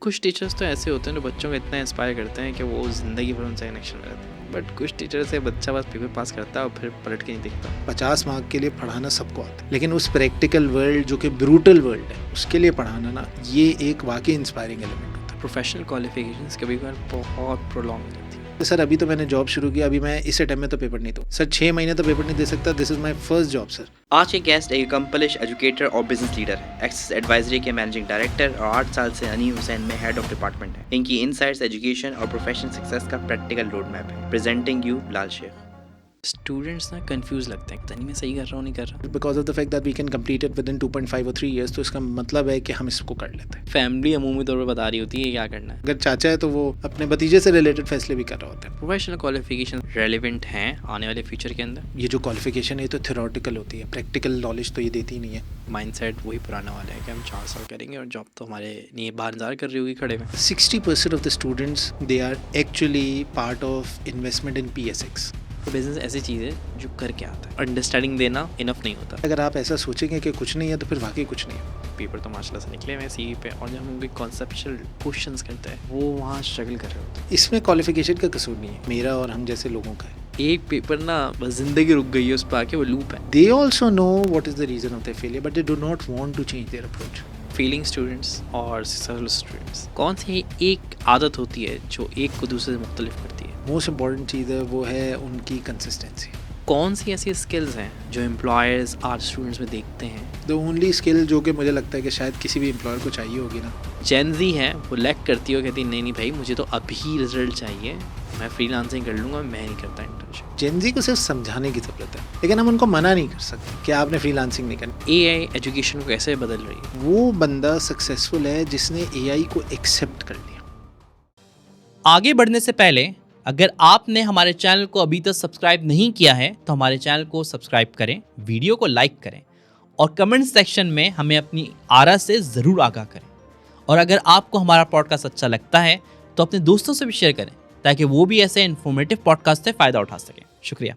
कुछ टीचर्स तो ऐसे होते हैं जो बच्चों को इतना इंस्पायर करते हैं कि वो ज़िंदगी भर उनसे कनेक्शन रहते हैं, बट कुछ टीचर से बच्चा बस पेपर पास करता है और फिर पलट के नहीं दिखता। 50 मार्क के लिए पढ़ाना सबको आता है, लेकिन उस प्रैक्टिकल वर्ल्ड जो कि ब्रूटल वर्ल्ड है उसके लिए पढ़ाना ना, ये एक वाकई इंस्पायरिंग एलिमेंट होता प्रोफेशनल क्वालिफिकेशंस कभी कभार बहुत प्रोलॉन्ग हो जाती है। है। सर अभी तो मैंने जॉब शुरू की, अभी मैं इस अटेम्प्ट में तो पेपर नहीं दूँ सर, 6 महीने तो पेपर नहीं दे सकता। This is my first job sir. आज के गेस्ट एक अकम्पलिश एजुकेटर और बिजनेस लीडर है। एक्सिस एडवाइजरी के मैनेजिंग डायरेक्टर और 8 साल से अनी हुसैन में हेड ऑफ डिपार्टमेंट है। इनकी इनसाइट्स एजुकेशन और प्रोफेशनल सक्सेस का प्रैक्टिकल रोड मैप है। Presenting you Bilal Sheikh. Students ना कंफ्यूज लगते हैं, पता नहीं मैं सही कर रहा हूँ नहीं कर रहा। Because of the fact that we can complete it within 2.5 और 3 ईयर्स, तो इसका मतलब है कि हम इसको कर लेते हैं। फैमिली अमूमी तौर पर बता रही होती है क्या करना है। अगर चाचा है तो वो अपने भतीजे से रिलेटेड फैसले भी कर रहा होता है। प्रोफेशनल क्वालिफिकेशन रेलिवेंट हैं आने वाले फ्यूचर के अंदर। ये जो क्वालिफिकेशन है तो थ्योरेटिकल होती है, प्रैक्टिकल नॉलेज तो ये देती नहीं है। माइंडसेट वही पुराना वाला है कि हम 4 साल करेंगे और जॉब तो हमारे लिए बाहर इंतजार कर रही होगी खड़े में। 60% of the students they are actually part of investment in PSX। Business ऐसी चीज़ है जो करके आता है, अंडरस्टैंडिंग देना इनफ नहीं होता। अगर आप ऐसा सोचेंगे कि कुछ नहीं है तो फिर वाकई कुछ नहीं है। पेपर तो माशाल्लाह से निकले हुए सीवी पे, और जब हम उनके कॉन्सेप्चुअल क्वेश्चंस करते हैं वो वहाँ स्ट्रगल कर रहे होते हैं। इसमें क्वालिफिकेशन का कसूर नहीं है, मेरा और हम जैसे लोगों का है। एक पेपर ना बस जिंदगी रुक गई है उस पर आके, वो लूप है। They also know what is the reason of their failure, but they do not want to change their approach. Failing students और सक्सेसफुल स्टूडेंट्स, कौन सी एक आदत होती है जो एक को दूसरे से मुख्तलिफ करती है? मोस्ट इम्पॉर्टेंट चीज़ है वो है उनकी कंसिस्टेंसी। कौन सी ऐसी स्किल्स हैं जो एम्प्लॉयर्स आर्ट स्टूडेंट्स में देखते हैं? द ओनली स्किल जो कि मुझे लगता है कि शायद किसी भी एम्प्लॉयर को चाहिए होगी ना, जेनजी है वो लैक करती है, कहती है नहीं नहीं भाई मुझे तो अभी रिजल्ट चाहिए, मैं फ्रीलांसिंग कर लूँगा, मैं नहीं करता इंटर्नशिप। जेनजी को सिर्फ समझाने की ज़रूरत है, लेकिन हम उनको मना नहीं कर सकते कि आपने फ्रीलांसिंग नहीं करनी। AI एजुकेशन को कैसे बदल रही है? वो बंदा सक्सेसफुल है जिसने AI को एक्सेप्ट कर लिया। आगे बढ़ने से पहले अगर आपने हमारे चैनल को अभी तक सब्सक्राइब नहीं किया है तो हमारे चैनल को सब्सक्राइब करें, वीडियो को लाइक करें और कमेंट सेक्शन में हमें अपनी आरा से ज़रूर आगाह करें। और अगर आपको हमारा पॉडकास्ट अच्छा लगता है तो अपने दोस्तों से भी शेयर करें ताकि वो भी ऐसे इन्फॉर्मेटिव पॉडकास्ट से फ़ायदा उठा सकें। शुक्रिया।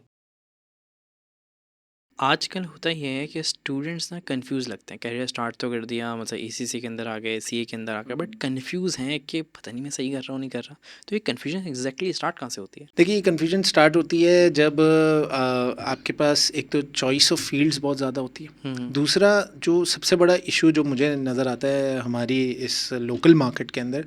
आजकल होता ये है कि स्टूडेंट्स ना कंफ्यूज लगते हैं, करियर स्टार्ट तो कर दिया, मतलब ECC के अंदर आ गए, CA के अंदर आ गए, बट कंफ्यूज हैं कि पता नहीं मैं सही कर रहा हूँ नहीं कर रहा। तो ये कंफ्यूजन एग्जैक्टली स्टार्ट कहाँ से होती है? देखिए, कन्फ्यूजन स्टार्ट होती है जब आपके पास एक तो चॉइस ऑफ फील्ड्स बहुत ज़्यादा होती है। दूसरा जो सबसे बड़ा इशू जो मुझे नज़र आता है हमारी इस लोकल मार्केट के अंदर,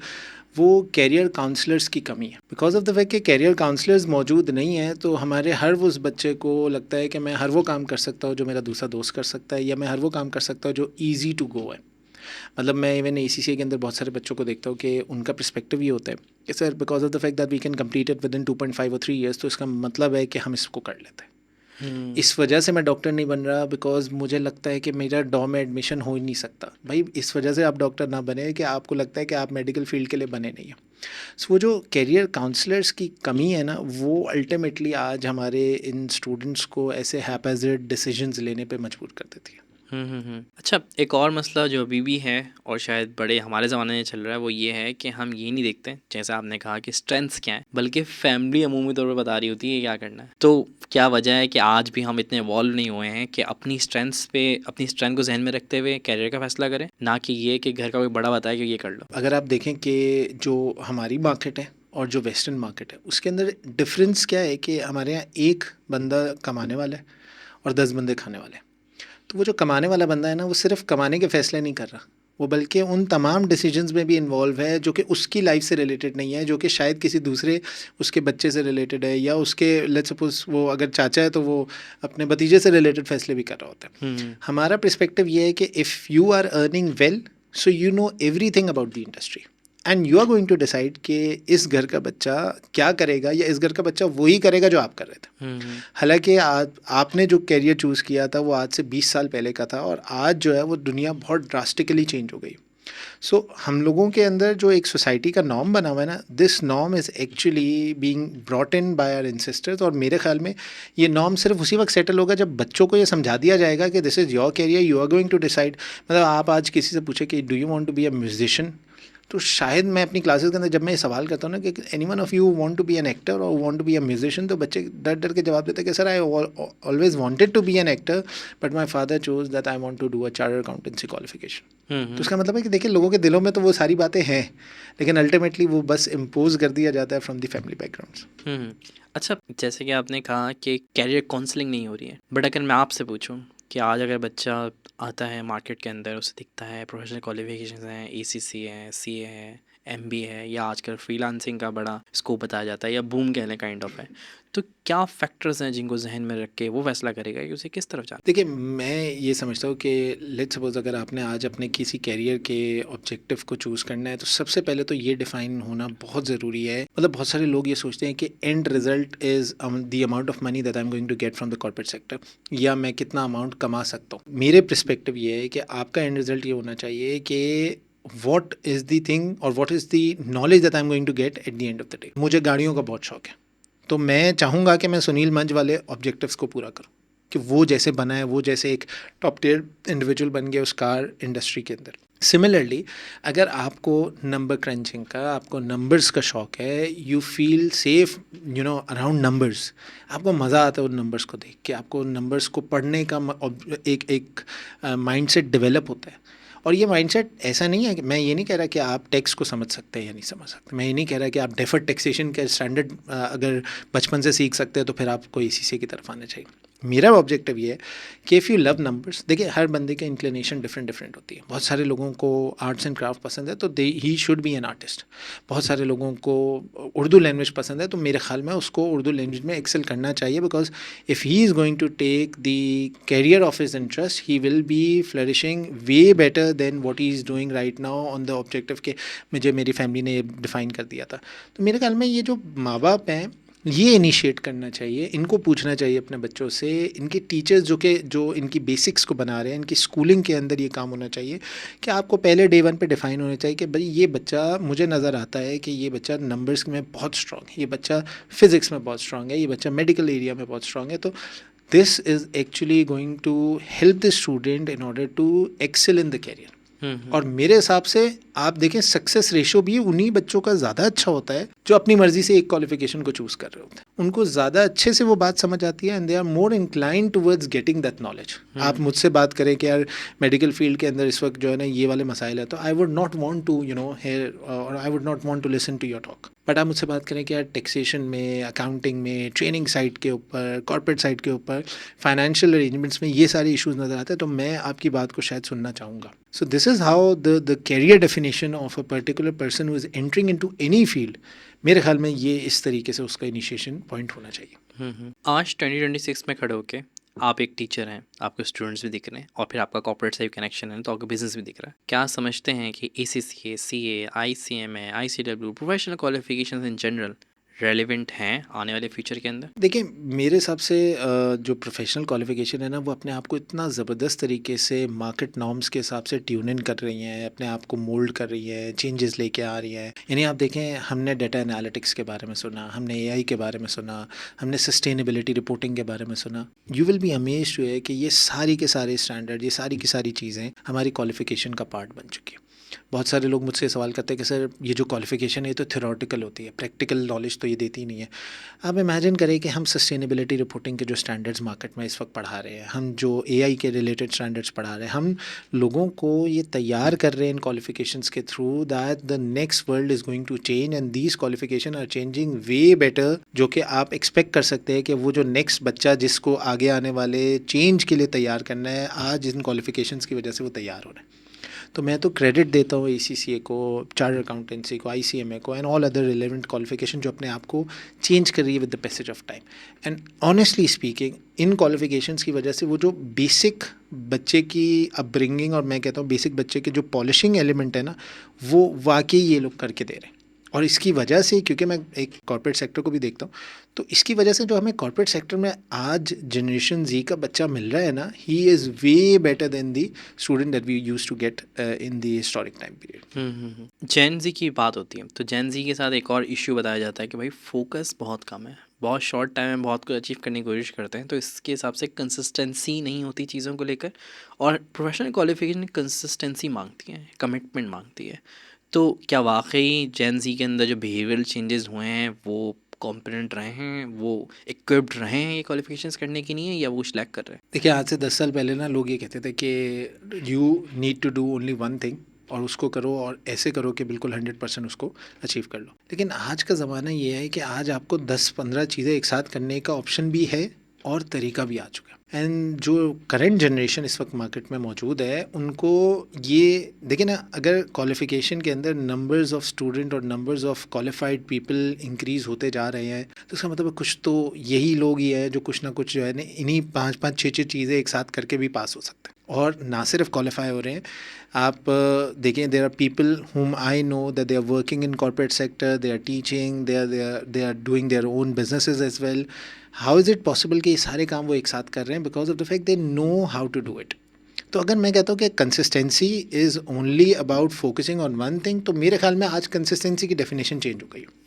वो कैरियर काउंसलर्स की कमी है। बिकॉज ऑफ द फैक्ट कि कैरियर काउंसलर्स मौजूद नहीं है, तो हमारे हर उस बच्चे को लगता है कि मैं हर वो काम कर सकता हूँ जो मेरा दूसरा दोस्त कर सकता है, या मैं हर वो काम कर सकता हूँ जो ईजी टू गो है। मतलब मैं इवन ACCA के अंदर बहुत सारे बच्चों को देखता हूँ कि उनका पर्सपेक्टिव ये होता है कि sir because of the fact that we can complete it within 2.5 और 3 ईयर्स, तो इसका मतलब है कि हम इसको कर लेते हैं। इस वजह से मैं डॉक्टर नहीं बन रहा बिकॉज मुझे लगता है कि मेरा डॉ में एडमिशन हो ही नहीं सकता। भाई इस वजह से आप डॉक्टर ना बने कि आपको लगता है कि आप मेडिकल फील्ड के लिए बने नहीं हैं। सो वो जो कैरियर काउंसलर्स की कमी है ना, वो अल्टीमेटली आज हमारे इन स्टूडेंट्स को ऐसे हैपहैज़र्ड डिसीजंस लेने पे मजबूर कर देती है। अच्छा, एक और मसला जो अभी भी है और शायद बड़े हमारे ज़माने में चल रहा है वो ये है कि हम ये नहीं देखते जैसा आपने कहा कि स्ट्रेंथ्स क्या है, बल्कि फैमिली अमूमी तौर पर बता रही होती है क्या करना है। तो क्या वजह है कि आज भी हम इतने इवॉल्व नहीं हुए हैं कि अपनी स्ट्रेंथ्स पे, अपनी स्ट्रेंथ को जहन में रखते हुए कैरियर का फैसला करें, ना कि ये कि घर का कोई बड़ा बताए कि ये कर लो। अगर आप देखें कि जो हमारी मार्केट है और जो वेस्टर्न मार्केट है, उसके अंदर डिफरेंस क्या है कि हमारे यहाँ एक बंदा कमाने वाला है और 10 बंदे खाने वाले हैं। तो वो जो कमाने वाला बंदा है ना, वो सिर्फ कमाने के फैसले नहीं कर रहा, वो बल्कि उन तमाम डिसीजंस में भी इन्वॉल्व है जो कि उसकी लाइफ से रिलेटेड नहीं है, जो कि शायद किसी दूसरे उसके बच्चे से रिलेटेड है, या उसके लेट्स सपोज वो अगर चाचा है तो वो अपने भतीजे से रिलेटेड फैसले भी कर रहा होता है। हमारा पर्सपेक्टिव ये है कि if you are earning well, so you know everything about the industry and you are going to decide कि इस घर का बच्चा क्या करेगा, या इस घर का बच्चा वही करेगा जो आप कर रहे थे। हालांकि आपने जो कैरियर चूज़ किया था वो आज से 20 साल पहले का था, और आज जो है वो दुनिया बहुत ड्रास्टिकली चेंज हो गई। सो हम लोगों के अंदर जो एक सोसाइटी का नॉर्म बना हुआ है ना, this norm is actually being brought in by our ancestors. और मेरे ख्याल में ये नॉर्म सिर्फ उसी वक्त सेटल होगा जब बच्चों को ये समझा दिया जाएगा कि this is your career, you are going to decide. मतलब आप आज किसी से पूछे कि do you want to be a musician, तो शायद मैं अपनी क्लासेस के अंदर जब मैं ये सवाल करता हूँ ना कि any one of you want to be an actor or want to be a musician, तो बच्चे डर डर के जवाब देते हैं कि sir I always wanted to be an actor but my father chose that I want to do a chartered accountancy qualification. तो इसका मतलब है कि देखिए लोगों के दिलों में तो वो सारी बातें हैं, लेकिन अल्टीमेटली वो बस इम्पोज कर दिया जाता है फ्रॉम द फैमिली बैकग्राउंड्स। अच्छा, जैसे कि आपने कहा कि कैरियर काउंसलिंग नहीं हो रही है, बट अगर मैं आपसे पूछूं कि आज अगर बच्चा आता है मार्केट के अंदर, उसे दिखता है प्रोफेशनल क्वालिफिकेशन हैं, एसीसी है, सीए है, एमबीए है, या आजकल फ्रीलांसिंग का बड़ा स्कोप बताया जाता है या बूम कहने काइंड ऑफ है, तो क्या फैक्टर्स हैं जिनको जहन में रख के वो फैसला करेगा कि उसे किस तरफ जाना देखिए मैं ये समझता हूँ कि लेट्स सपोज अगर आपने आज अपने किसी कैरियर के ऑब्जेक्टिव को चूज़ करना है तो सबसे पहले तो ये डिफाइन होना बहुत ज़रूरी है। मतलब बहुत सारे लोग ये सोचते हैं कि end result is the amount of money that I am going to get from the corporate sector, या मैं कितना अमाउंट कमा सकता हूँ। मेरे पर्सपेक्टिव ये है कि आपका एंड रिजल्ट ये होना चाहिए कि वॉट इज़ दी थिंग और what is the knowledge that I am going to get at the end of the day. मुझे गाड़ियों का बहुत शौक है, तो मैं चाहूँगा कि मैं सुनील मंच वाले ऑब्जेक्टिव्स को पूरा करूँ कि वो जैसे बना है, वो जैसे एक टॉप टियर इंडिविजुअल बन गया उस कार इंडस्ट्री के अंदर। सिमिलरली अगर आपको नंबर क्रंचिंग का, आपको नंबर्स का शौक है, you feel safe around numbers, आपको मज़ा आता है उन नंबर्स को देख के, आपको नंबर्स को पढ़ने का एक माइंडसेट डेवलप होता है। और ये माइंडसेट ऐसा नहीं है कि मैं ये नहीं कह रहा कि आप टैक्स को समझ सकते हैं या नहीं समझ सकते, मैं ये नहीं कह रहा कि आप डेफर्ड टैक्सेशन का स्टैंडर्ड अगर बचपन से सीख सकते हैं तो फिर आपको एसीसी की तरफ आना चाहिए। मेरा ऑब्जेक्टिव ये है कि इफ़ यू लव नंबर्स, देखिए हर बंदे के इंक्लिनेशन डिफरेंट डिफरेंट होती है। बहुत सारे लोगों को आर्ट्स एंड क्राफ्ट पसंद है तो he should be an artist. बहुत सारे लोगों को उर्दू लैंग्वेज पसंद है तो मेरे ख्याल में उसको उर्दू लैंग्वेज में एक्सेल करना चाहिए, because if he is going to take the career of his interest he will be flourishing way better than what he is doing right now on the objective के मुझे मेरी फैमिली ने define कर दिया था। तो मेरे ख्याल में ये जो माँ बाप हैं ये इनिशिएट करना चाहिए, इनको पूछना चाहिए अपने बच्चों से, इनके टीचर्स जो इनकी बेसिक्स को बना रहे हैं, इनकी स्कूलिंग के अंदर ये काम होना चाहिए कि आपको पहले डे वन पे डिफाइन होना चाहिए कि भाई ये बच्चा, मुझे नज़र आता है कि ये बच्चा नंबर्स में बहुत स्ट्रांग है, ये बच्चा फिज़िक्स में बहुत स्ट्रांग है, ये बच्चा मेडिकल एरिया में बहुत स्ट्रांग है, तो this is actually going to help the student in order to excel in the career. और मेरे हिसाब से आप देखें सक्सेस रेशो भी उन्हीं बच्चों का ज़्यादा अच्छा होता है जो अपनी मर्जी से एक क्वालिफिकेशन को चूज़ कर रहे होते हैं। उनको ज़्यादा अच्छे से वो बात समझ आती है and they are more incline towards getting that knowledge. आप मुझसे बात करें कि यार मेडिकल फील्ड के अंदर इस वक्त जो है ना ये वाले मसाइल है, तो I would not want to hear or I would not want to listen to your talk. But आप मुझसे बात करें कि यार टैक्सेशन में, अकाउंटिंग में, ट्रेनिंग साइड के ऊपर, कॉर्पोरेट साइड के ऊपर, फाइनेंशियल अरेंजमेंट्स में ये सारे इश्यूज नज़र आते हैं, तो मैं आपकी बात को शायद सुनना चाहूँगा। So this is how the career definition of a particular person who is entering into any field, मेरे ख्याल में ये इस तरीके से उसका इनिशिएशन पॉइंट होना चाहिए। आज 2026 में खड़े होके आप एक टीचर हैं, आपके स्टूडेंट्स भी दिख रहे हैं और फिर आपका कॉर्पोरेट से भी कनेक्शन है तो आपका बिजनेस भी दिख रहा है। क्या समझते हैं कि ACCA, CA, ICMA, ICW professional qualifications in general relevant हैं आने वाले फ्यूचर के अंदर? देखिए मेरे हिसाब से जो प्रोफेशनल क्वालिफिकेशन है ना वो अपने आप को इतना ज़बरदस्त तरीके से मार्केट नॉर्म्स के हिसाब से ट्यून इन कर रही हैं, अपने आप को मोल्ड कर रही है, चेंजेस लेके आ रही है। यानी आप देखें हमने डाटा एनालिटिक्स के बारे में सुना, हमने AI के बारे में सुना, हमने सस्टेनेबिलिटी रिपोर्टिंग के बारे में सुना। यू विल बी अमेज्ड हुए कि ये सारी के सारे स्टैंडर्ड, ये सारी की सारी चीज़ें हमारी क्वालिफिकेशन का पार्ट बन चुकी है। बहुत सारे लोग मुझसे सवाल करते हैं कि सर ये जो क्वालिफिकेशन है ये तो थ्योरेटिकल होती है, प्रैक्टिकल नॉलेज तो ये देती नहीं है। आप इमेजिन करें कि हम सस्टेनेबिलिटी रिपोर्टिंग के जो स्टैंडर्ड्स मार्केट में इस वक्त पढ़ा रहे हैं, हम जो AI के रिलेटेड स्टैंडर्ड्स पढ़ा रहे हैं, हम लोगों को ये तैयार कर रहे हैं इन क्वालिफिकेशंस के through that the next world is going to change and these qualification are changing way better, जो कि आप एक्सपेक्ट कर सकते हैं कि वो जो नेक्स्ट बच्चा जिसको आगे आने वाले चेंज के लिए तैयार करना है, आज इन क्वालिफिकेशंस की वजह से वो तैयार हो रहे हैं। तो मैं तो क्रेडिट देता हूँ ACCA को, चार्टर्ड अकाउंटेंसी को, ICMA को and all other relevant qualification जो अपने आप को चेंज कर रही है with the passage of time. And honestly speaking in qualifications की वजह से वो जो बेसिक बच्चे की अपब्रिंगिंग और मैं कहता हूँ बेसिक बच्चे के जो पॉलिशिंग एलिमेंट है ना, वो वाकई ये लोग करके दे रहे हैं। और इसकी वजह से, क्योंकि मैं एक कॉर्पोरेट सेक्टर को भी देखता हूँ, तो इसकी वजह से जो हमें कॉर्पोरेट सेक्टर में आज जनरेशन Z का बच्चा मिल रहा है ना, he is way better than the student that we used to get in the historic time period. Gen Z की बात होती है तो जेन Z के साथ एक और इश्यू बताया जाता है कि भाई फोकस बहुत कम है, बहुत शॉर्ट टाइम में बहुत कुछ अचीव करने की कोशिश करते हैं, तो इसके हिसाब से कंसिस्टेंसी नहीं होती चीज़ों को लेकर। और प्रोफेशनल क्वालिफिकेशन कंसिस्टेंसी मांगती है, कमिटमेंट मांगती है। तो क्या वाक़ई जेन ज़ी के अंदर जो बिहेवियरल चेंजेस हुए हैं वो कॉम्पिटेंट रहे हैं, वो इक्विप्ड रहे हैं ये क्वालिफ़िकेशंस करने के लिए, या वो कुछ लैक कर रहे हैं? देखिए, आज से 10 साल पहले ना लोग ये कहते थे कि you need to do only one thing, और उसको करो और ऐसे करो कि बिल्कुल 100% उसको अचीव कर लो। लेकिन आज का ज़माना ये है कि आज आपको 10-15 चीज़ें एक साथ करने का ऑप्शन भी है और तरीका भी आ चुका है। एंड जो करंट जनरेशन इस वक्त मार्केट में मौजूद है, उनको ये देखिए ना, अगर क्वालिफ़िकेशन के अंदर नंबर्स ऑफ स्टूडेंट और numbers of qualified people increase होते जा रहे हैं, तो इसका मतलब कुछ तो यही लोग ही है जो कुछ ना कुछ जो है ना इन्हीं 5-5 6-6 चीज़ें एक साथ करके भी पास हो सकते हैं, और ना सिर्फ क्वालिफाई हो रहे हैं। आप देखें, there are people whom I know that they are working in corporate sector, they are teaching, they are doing their own businesses as well. How is it possible कि ये सारे काम वो एक साथ कर रहे हैं? Because of the fact they know how to do it. तो अगर मैं कहता हूँ कि consistency is only about focusing on one thing, तो मेरे ख्याल में आज कंसिस्टेंसी की डेफिनेशन चेंज हो गई है।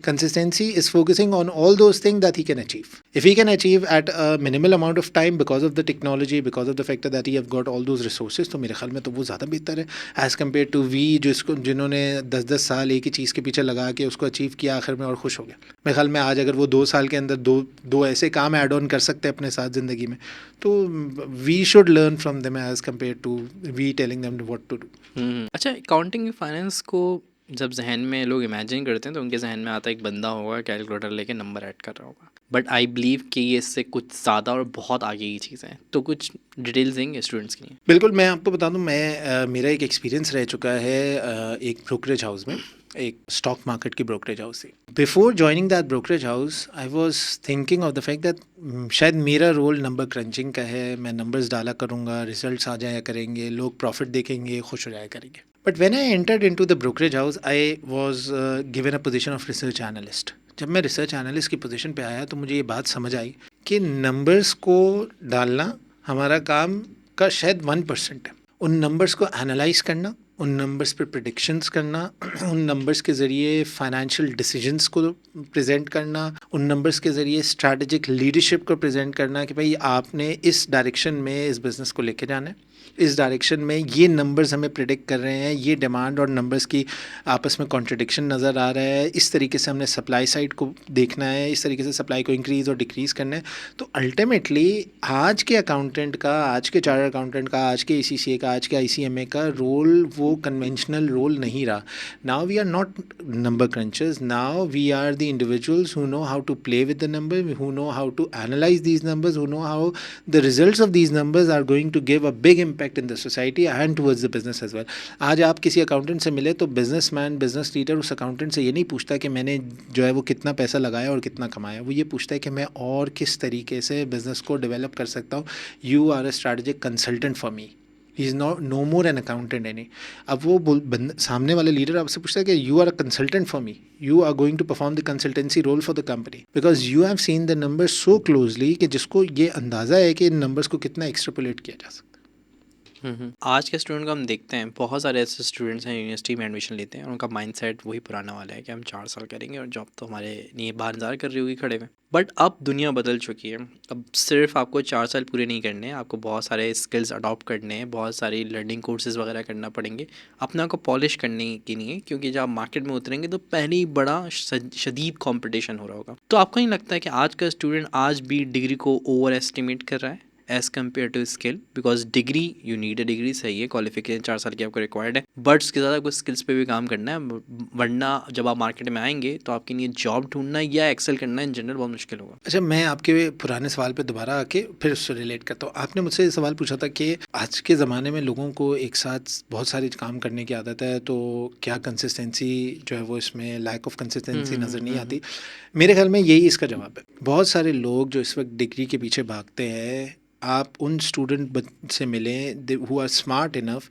Consistency is focusing on all those things that he can achieve. If he can achieve at a minimal amount of time because of the technology, because of the factor that he have got all those resources, तो मेरे ख्याल में तो वो ज़्यादा बेहतर है as compared to we जिन्होंने 10-10 साल एक ही चीज़ के पीछे लगा के उसको अचीव किया, आखिर में और खुश हो गया। मेरे ख्याल में आज अगर वो 2 साल के अंदर दो ऐसे काम ऐड ऑन कर सकते हैं अपने साथ ज़िंदगी में, तो we should learn from them as compare to we telling them what to do. अच्छा, अकाउंटिंग फाइनेंस को जब जहन में लोग इमेजिन करते हैं तो उनके जहन में आता है एक बंदा होगा कैलकुलेटर लेके नंबर ऐड कर रहा होगा, बट आई बिलीव कि ये इससे कुछ ज़्यादा और बहुत आगे की चीज़ है। तो कुछ डिटेल्स देंगे स्टूडेंट्स के लिए? बिल्कुल, मैं आपको बता दूं, मेरा एक एक्सपीरियंस रह चुका है एक ब्रोकरेज हाउस में, एक स्टॉक मार्केट की ब्रोकरेज हाउस थी। Before joining that brokerage house I was thinking of the fact that शायद मेरा रोल नंबर क्रंचिंग का है, मैं नंबर्स डाला करूँगा, रिजल्ट्स आ जाया करेंगे, लोग प्रॉफिट देखेंगे, खुश हो जाया करेंगे। But when I entered into the brokerage house I was given a position of research analyst. जब मैं रिसर्च एनालिस्ट की पोजीशन पे आया तो मुझे ये बात समझ आई कि नंबर्स को डालना हमारा काम का शायद 1% है। उन नंबर्स को एनालाइज करना, उन नंबर्स पे प्रेडिक्शंस करना, उन नंबर्स के ज़रिए फाइनेंशियल डिसीजंस को प्रेजेंट करना, उन नंबर्स के ज़रिए स्ट्रैटेजिक लीडरशिप को प्रेजेंट करना कि भाई आपने इस डायरेक्शन में इस बिज़नेस को लेके जाना है, इस डायरेक्शन में ये नंबर्स हमें प्रेडिक्ट कर रहे हैं, ये डिमांड और नंबर्स की आपस में कॉन्ट्रडिक्शन नज़र आ रहा है, इस तरीके से हमने सप्लाई साइड को देखना है, इस तरीके से सप्लाई को इंक्रीज़ और डिक्रीज़ करना है। तो अल्टीमेटली आज के अकाउंटेंट का, आज के चार्टर्ड अकाउंटेंट का, आज के ACCA का, आज के ICMA का रोल वो कन्वेंशनल रोल नहीं रहा। Now we are not number crunchers, now we are the individuals who know how to play with the number, who know how to analyze these numbers, who know how the results of these numbers are going to give a big impact in the society and towards the business as well. आज आप किसी accountant से मिले तो businessman, business leader उस accountant से ये नहीं पूछता कि मैंने जो है वो कितना पैसा लगाया और कितना कमाया, वो ये पूछता है कि मैं और किस तरीके से बिजनेस को डेवलप कर सकता हूँ। You are a strategic consultant for me, he is no more an accountant any. अब वो सामने वाले लीडर आपसे पूछता है कि you are a consultant for me, you are going to perform the consultancy role for the company, because you have seen the number so closely कि जिसको ये अंदाज़ा है कि इन नंबर्स को कितना एक्सट्रापोलेट किया जा सकता है। आज के स्टूडेंट को हम देखते हैं, बहुत सारे ऐसे स्टूडेंट्स हैं यूनिवर्सिटी में एडमिशन लेते हैं और उनका माइंडसेट वही पुराना वाला है कि हम 4 साल करेंगे और जॉब तो हमारे लिए बाहर इंतजार कर रही होगी खड़े में। बट अब दुनिया बदल चुकी है, अब सिर्फ आपको 4 साल पूरे नहीं करने हैं, आपको बहुत सारे स्किल्स अडॉप्ट करने हैं, बहुत सारी लर्निंग कोर्सेज वगैरह करना पड़ेंगे अपने आप को पॉलिश करने के लिए, क्योंकि जब आप मार्केट में उतरेंगे तो पहले ही बड़ा शदीद कॉम्पिटिशन हो रहा होगा। तो आपको नहीं लगता है कि आज का स्टूडेंट आज भी डिग्री को ओवर एस्टिमेट कर रहा है as compare to skill? Because degree, you need a degree, सही है, क्वालिफिकेशन 4 साल की आपको रिक्वायर्ड है, बट उसके ज़्यादा आपको स्किल्स पे भी काम करना है, वरना जब आप मार्केट में आएंगे तो आपके लिए जॉब ढूंढना या एक्सेल करना इन जनरल बहुत मुश्किल होगा। अच्छा, मैं आपके पुराने सवाल पे दोबारा आके फिर उससे रिलेट करता हूँ। आपने मुझसे ये सवाल पूछा था कि आज के ज़माने में लोगों को एक साथ बहुत सारे काम करने की आदत है, तो क्या कंसिस्टेंसी जो है वो इसमें लैक ऑफ कंसिस्टेंसी नज़र नहीं आती? मेरे ख्याल में यही इसका जवाब है। बहुत सारे लोग जो इस वक्त डिग्री के पीछे भागते हैं, आप उन स्टूडेंट से मिलें who are smart enough,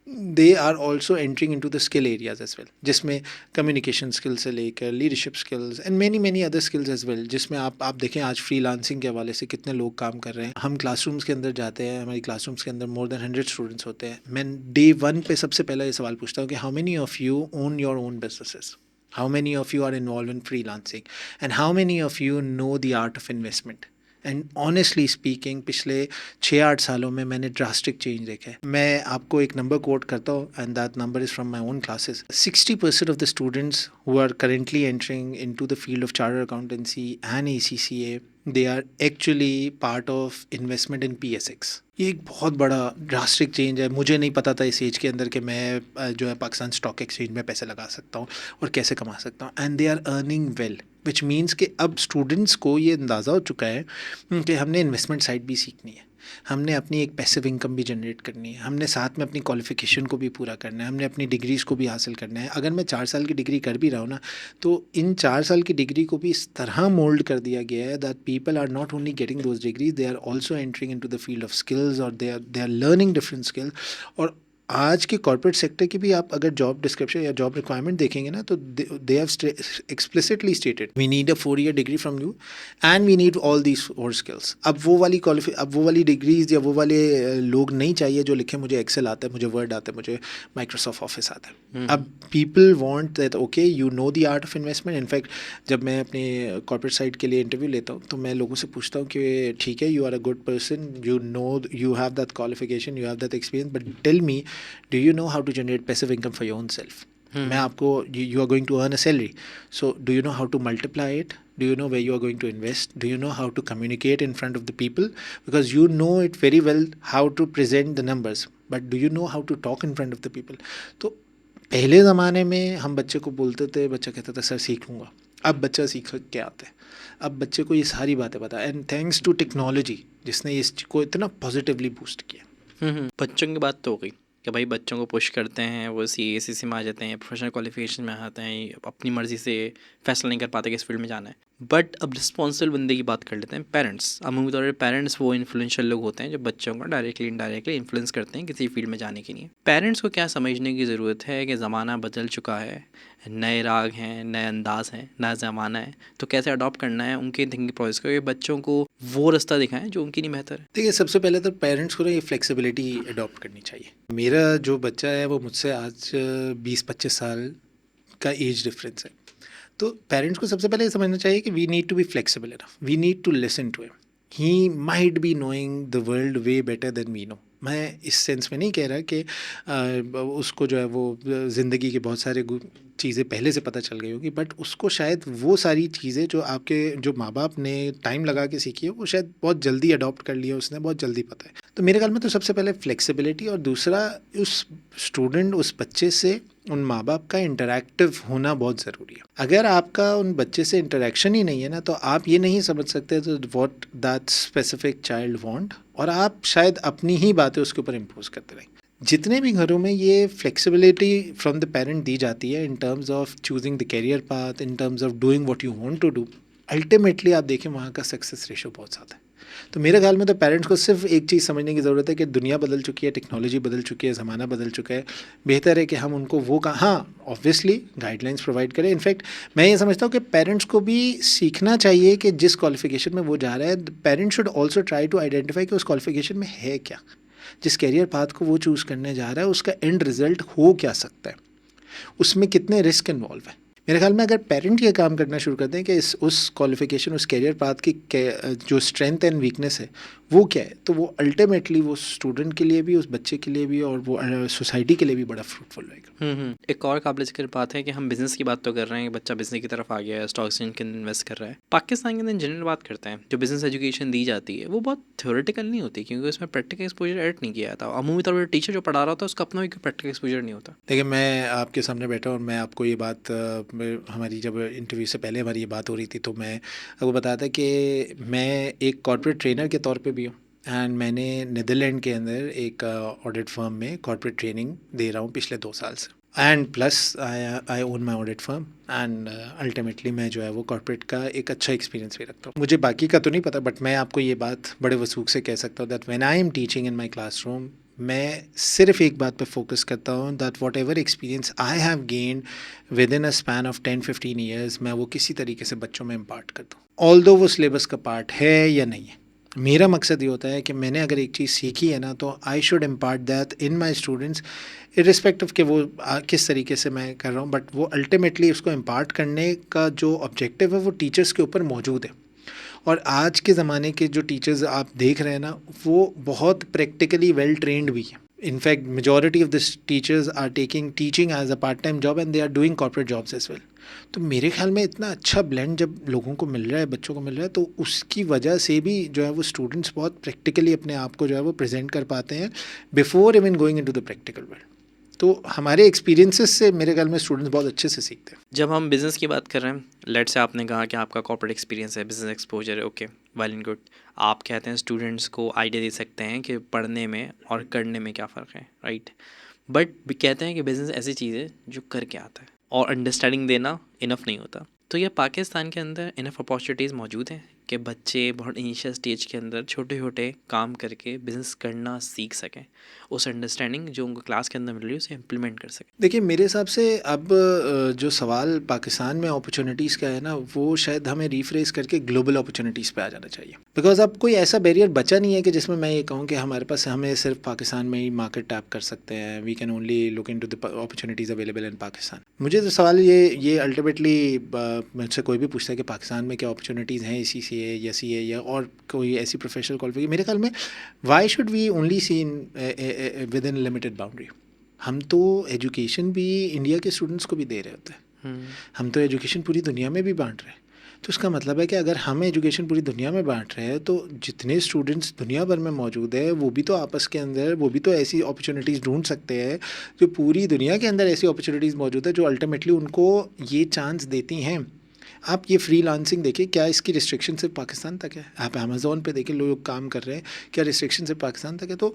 they are also entering into the skill areas as well, जिसमें कम्युनिकेशन स्किल्स से लेकर leadership skills and many other skills as well, जिसमें आप देखें आज फ्रीलांसिंग के हवाले से कितने लोग काम कर रहे हैं। हम क्लासरूम्स के अंदर जाते हैं, हमारी क्लासरूम्स के अंदर मोर देन 100 स्टूडेंट्स होते हैं। मैं डे 1 पे सबसे पहला ये सवाल पूछता हूँ कि how many of you own your own businesses, how many of you are involved in freelancing, and how many of you know the art of investment, and honestly speaking पिछले 6-8 सालों में मैंने ड्रास्टिक चेंज देखा है। मैं आपको एक number quote करता हूँ and that number is from my own classes. 60% of the students who are currently entering into the field of chartered accountancy and ACCA they are actually part of investment in PSX। ये एक बहुत बड़ा drastic change है। मुझे नहीं पता था इस एज के अंदर कि मैं जो है पाकिस्तान स्टॉक एक्सचेंज में पैसे लगा सकता हूँ और कैसे कमा सकता हूँ। And they are earning well, which means कि अब स्टूडेंट्स को ये अंदाज़ा हो चुका है कि हमने इन्वेस्टमेंट साइड भी सीखनी है, हमने अपनी एक पैसिव इनकम भी जनरेट करनी है, हमने साथ में अपनी क्वालिफिकेशन को भी पूरा करना है, हमने अपनी डिग्रीज़ को भी हासिल करना है। अगर मैं 4 साल की डिग्री कर भी रहा हूँ ना, तो इन 4 साल की डिग्री को भी इस तरह मोल्ड कर दिया गया है that people are not only getting those degrees, they are also entering into the field of skills और they are learning different skills. और आज के कॉर्पोरेट सेक्टर की भी आप अगर जॉब डिस्क्रिप्शन या जॉब रिक्वायरमेंट देखेंगे ना, तो they have explicitly stated we need a 4-year degree from you and we need all these 4 skills. अब वो वाली डिग्रीज या वो वाले लोग नहीं चाहिए जो लिखे मुझे एक्सेल आता है, मुझे वर्ड आता है, मुझे माइक्रोसॉफ्ट ऑफिस आता है। अब people want that okay you know the art of investment. In fact जब मैं अपने कॉर्पोरेट साइड के लिए इंटरव्यू लेता हूँ तो मैं लोगों से पूछता हूँ कि ठीक है, you are a good person, you know you have that qualification, you have that experience, but tell me do you know how to generate passive income for your own self. मैं आपको you are going to earn a salary, so do you know how to multiply it, do you know where you are going to invest, do you know how to communicate in front of the people, because you know it very well how to present the numbers, but do you know how to talk in front of the people। तो पहले ज़माने में हम बच्चे को बोलते थे, बच्चा कहता था सर सीख लूँगा, अब बच्चा सीख के आता है, अब बच्चे को ये सारी बातें पता है एंड थैंक्स टू टेक्नोलॉजी जिसने इस को इतना पॉजिटिवली बूस्ट किया। बच्चों की बात तो हो गई कि भाई बच्चों को पुश करते हैं, वो CA/CC में आ जाते हैं, प्रोफेशनल क्वालिफिकेशन में आते हैं, अपनी मर्ज़ी से फैसला नहीं कर पाते कि इस फील्ड में जाना है। बट अब रिस्पॉन्सिबल बंदे की बात कर लेते हैं, पेरेंट्स। अमूमी तौर पर पेरेंट्स वो इन्फ्लुएंशियल लोग होते हैं जो बच्चों को डायरेक्टली इनडायरेक्टली इन्फ्लुएंस करते हैं किसी फील्ड में जाने के लिए। पेरेंट्स को क्या समझने की ज़रूरत है कि ज़माना बदल चुका है, नए राग हैं, नए अंदाज हैं, नया ज़माना है, तो कैसे अडॉप्ट करना है उनके थिंकिंग प्रोसेस को, ये बच्चों को वो रास्ता दिखाएं जो उनके लिए बेहतर है। देखिए, सबसे पहले तो पेरेंट्स को ना ये फ्लेक्सिबिलिटी अडॉप्ट करनी चाहिए। मेरा जो बच्चा है वो मुझसे आज 20-25 साल का एज डिफरेंस है, तो पेरेंट्स को सबसे पहले ये समझना चाहिए कि we need to be flexible enough, we need to listen to him, he might be knowing the world way better than we know. मैं इस सेंस में नहीं कह रहा कि उसको जो है वो ज़िंदगी के बहुत सारे चीज़ें पहले से पता चल गई होगी, बट उसको शायद वो सारी चीज़ें जो आपके जो माँ बाप ने टाइम लगा के सीखी है वो शायद बहुत जल्दी अडॉप्ट कर लिया, उसने बहुत जल्दी पता है। तो मेरे ख्याल में तो सबसे पहले फ्लेक्सिबिलिटी, और दूसरा उस स्टूडेंट उस बच्चे से उन माँ बाप का इंटरैक्टिव होना बहुत ज़रूरी है। अगर आपका उन बच्चे से इंटरैक्शन ही नहीं है ना, तो आप ये नहीं समझ सकते तो what that specific child want, और आप शायद अपनी ही बातें उसके ऊपर इम्पोज करते रहें। जितने भी घरों में ये फ्लेक्सिबिलिटी फ्रॉम द पेरेंट दी जाती है in terms of choosing the career path, in terms of doing what you want to do, ultimately आप देखें वहाँ का सक्सेस रेशो बहुत ज़्यादा है। तो मेरे ख्याल में तो पेरेंट्स को सिर्फ एक चीज़ समझने की ज़रूरत है कि दुनिया बदल चुकी है, टेक्नोलॉजी बदल चुकी है, ज़माना बदल चुका है। बेहतर है कि हम उनको वो हाँ ऑब्वियसली गाइडलाइंस प्रोवाइड करें। इनफैक्ट मैं ये समझता हूँ कि पेरेंट्स को भी सीखना चाहिए कि जिस क्वालिफिकेशन में वो जा रहा है, parents should also try to identify कि उस क्वालिफिकेशन में है क्या, जिस कैरियर पाथ को वो चूज़ करने जा रहा है उसका एंड रिजल्ट हो क्या सकता है, उसमें कितने रिस्क इन्वॉल्व है। मेरे ख्याल में अगर पेरेंट ये काम करना शुरू कर दें कि उस क्वालिफिकेशन, उस कैरियर पाथ की जो स्ट्रेंथ एंड वीकनेस है वो क्या है, तो वो अल्टीमेटली वो स्टूडेंट के लिए भी, उस बच्चे के लिए भी, और वो सोसाइटी के लिए भी बड़ा फ्रूटफुल रहेगा। एक और काबिल ज़िक्र बात है कि हम बिज़नेस की बात तो कर रहे हैं कि बच्चा बिज़नेस की तरफ आ गया है, स्टॉक एक्सचेंज के अंदर इन्वेस्ट कर रहा है। पाकिस्तान के अंदर जनरल बात करते हैं, जो बिज़नेस एजुकेशन दी जाती है वो बहुत थ्योरेटिकल नहीं होती, क्योंकि उसमें प्रैक्टिकल एक्सपोजर ऐड नहीं किया जाता। अमूमी तौर पर टीचर जो पढ़ा रहा होता है उसका अपना भी प्रैक्टिकल एक्सपोजर नहीं होता। देखिए, मैं आपके सामने बैठा और मैं आपको ये बात, हमारी जब इंटरव्यू से पहले हमारी ये बात हो रही थी तो मैं आपको बताया था कि मैं एक कॉर्पोरेट ट्रेनर के तौर पे भी हूँ, एंड मैंने नीदरलैंड के अंदर एक ऑडिट फर्म में कॉर्पोरेट ट्रेनिंग दे रहा हूँ पिछले 2 साल से, and plus I own my audit firm, and ultimately मैं जो है वो कॉर्पोरेट का एक अच्छा एक्सपीरियंस भी रखता हूँ। मुझे बाकी का तो नहीं पता, बट मैं आपको ये बात बड़े वसूख से कह सकता हूँ that when I am teaching in my classroom, मैं सिर्फ एक बात पे फोकस करता हूँ that what ever experience I have gained with in a span of 10-15 years, मैं वो किसी तरीके से बच्चों में इम्पार्ट करता हूँ, ऑल्दो वो सिलेबस का पार्ट है या नहीं है। मेरा मकसद ये होता है कि मैंने अगर एक चीज़ सीखी है ना, तो I should impart that in my students, irrespective के वो किस तरीके से मैं कर रहा हूँ, बट वो अल्टीमेटली उसको इम्पार्ट करने का जो ऑब्जेक्टिव है वो टीचर्स के ऊपर मौजूद है। और आज के ज़माने के जो टीचर्स आप देख रहे हैं ना, वो बहुत प्रैक्टिकली वेल ट्रेंड भी हैं। In fact majority of this teachers are taking teaching as a part time job and they are doing corporate jobs as well. तो मेरे ख्याल में इतना अच्छा ब्लेंड जब लोगों को मिल रहा है, बच्चों को मिल रहा है, तो उसकी वजह से भी जो है वो स्टूडेंट्स बहुत प्रैक्टिकली अपने आप को जो है वो प्रेजेंट कर पाते हैं before even going into the practical world. तो हमारे एक्सपीरियंसेस से मेरे ख्याल में स्टूडेंट्स बहुत अच्छे से सीखते हैं। जब हम बिज़नेस की बात कर रहे हैं, लेट से आपने कहा कि आपका कॉर्पोरेट एक्सपीरियंस है, बिज़नेस एक्सपोजर है, ओके, वेल एंड गुड। आप कहते हैं स्टूडेंट्स को आइडिया दे सकते हैं कि पढ़ने में और करने में क्या फ़र्क है, राइट? बट कहते हैं कि बिज़नेस ऐसी चीज़ है जो करके आता है, और अंडरस्टैंडिंग देना इनफ नहीं होता। तो ये पाकिस्तान के अंदर इनफ अपॉर्चुनिटीज़ मौजूद हैं कि बच्चे बहुत इनिशियल स्टेज के अंदर छोटे छोटे काम करके बिज़नेस करना सीख सकें, उस अंडरस्टैंडिंग जो उनको क्लास के अंदर मिल रही है उसे इम्प्लीमेंट कर सकें। देखिए, मेरे हिसाब से अब जो सवाल पाकिस्तान में अपॉर्चुनिटीज़ का है ना, वो शायद हमें रीफ्रेस करके ग्लोबल अपॉर्चुनिटीज़ पे आ जाना चाहिए। बिकॉज़ अब कोई ऐसा बैरियर बचा नहीं है कि जिसमें मैं ये कहूँ कि हमारे पास हमें सिर्फ पाकिस्तान में ही मार्केट टैप कर सकते हैं, we can only look into the opportunities available in Pakistan. मुझे तो सवाल ये अल्टीमेटली मुझसे कोई भी पूछता है कि पाकिस्तान में क्या अपॉर्चुनिटीज़ हैं इसी से या सी या और कोई ऐसी प्रोफेशनल क्वालिफिकेशन, मेरे ख्याल में why should we only see in within limited boundary. हम तो एजुकेशन भी इंडिया के स्टूडेंट्स को भी दे रहे होते हैं, हम तो एजुकेशन पूरी दुनिया में भी बांट रहे हैं। तो इसका मतलब है कि अगर हम एजुकेशन पूरी दुनिया में बांट रहे हैं, तो जितने स्टूडेंट्स दुनिया भर में मौजूद है, वो भी तो आपस के अंदर वो भी तो ऐसी अपॉर्चुनिटीज़ ढूंढ सकते हैं जो पूरी दुनिया के अंदर ऐसी अपॉर्चुनिटीज़ मौजूद है जो अल्टीमेटली उनको ये चांस देती हैं। आप ये फ्रीलांसिंग देखिए, क्या इसकी रिस्ट्रिक्शन सिर्फ पाकिस्तान तक है? आप अमेज़ॉन पे देखिए, लोग काम कर रहे हैं, क्या रिस्ट्रिक्शन सिर्फ पाकिस्तान तक है? तो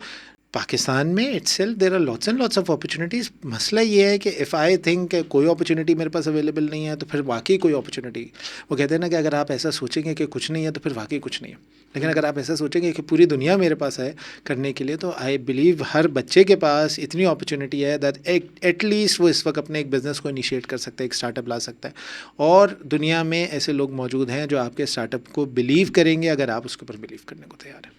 पाकिस्तान में itself there are lots and lots of opportunities. मसला ये है कि इफ़ आई थिंक कोई अपॉर्चुनिटी मेरे पास अवेलेबल नहीं है, तो फिर वाकई कोई अपॉर्चुनिटी, वो कहते हैं ना कि अगर आप ऐसा सोचेंगे कि कुछ नहीं है तो फिर वाकई कुछ नहीं है। लेकिन अगर आप ऐसा सोचेंगे कि पूरी दुनिया मेरे पास है करने के लिए, तो आई बिलीव हर बच्चे के पास इतनी अपॉर्चुनिटी है दैट एटलीस्ट वो इस वक्त अपने एक बिज़नेस को इनिशिएट कर सकता है, एक स्टार्टअप ला सकता है। और दुनिया में ऐसे लोग मौजूद हैं जो आपके स्टार्टअप को बिलीव करेंगे अगर आप उसके ऊपर बिलीव करने को तैयार हैं।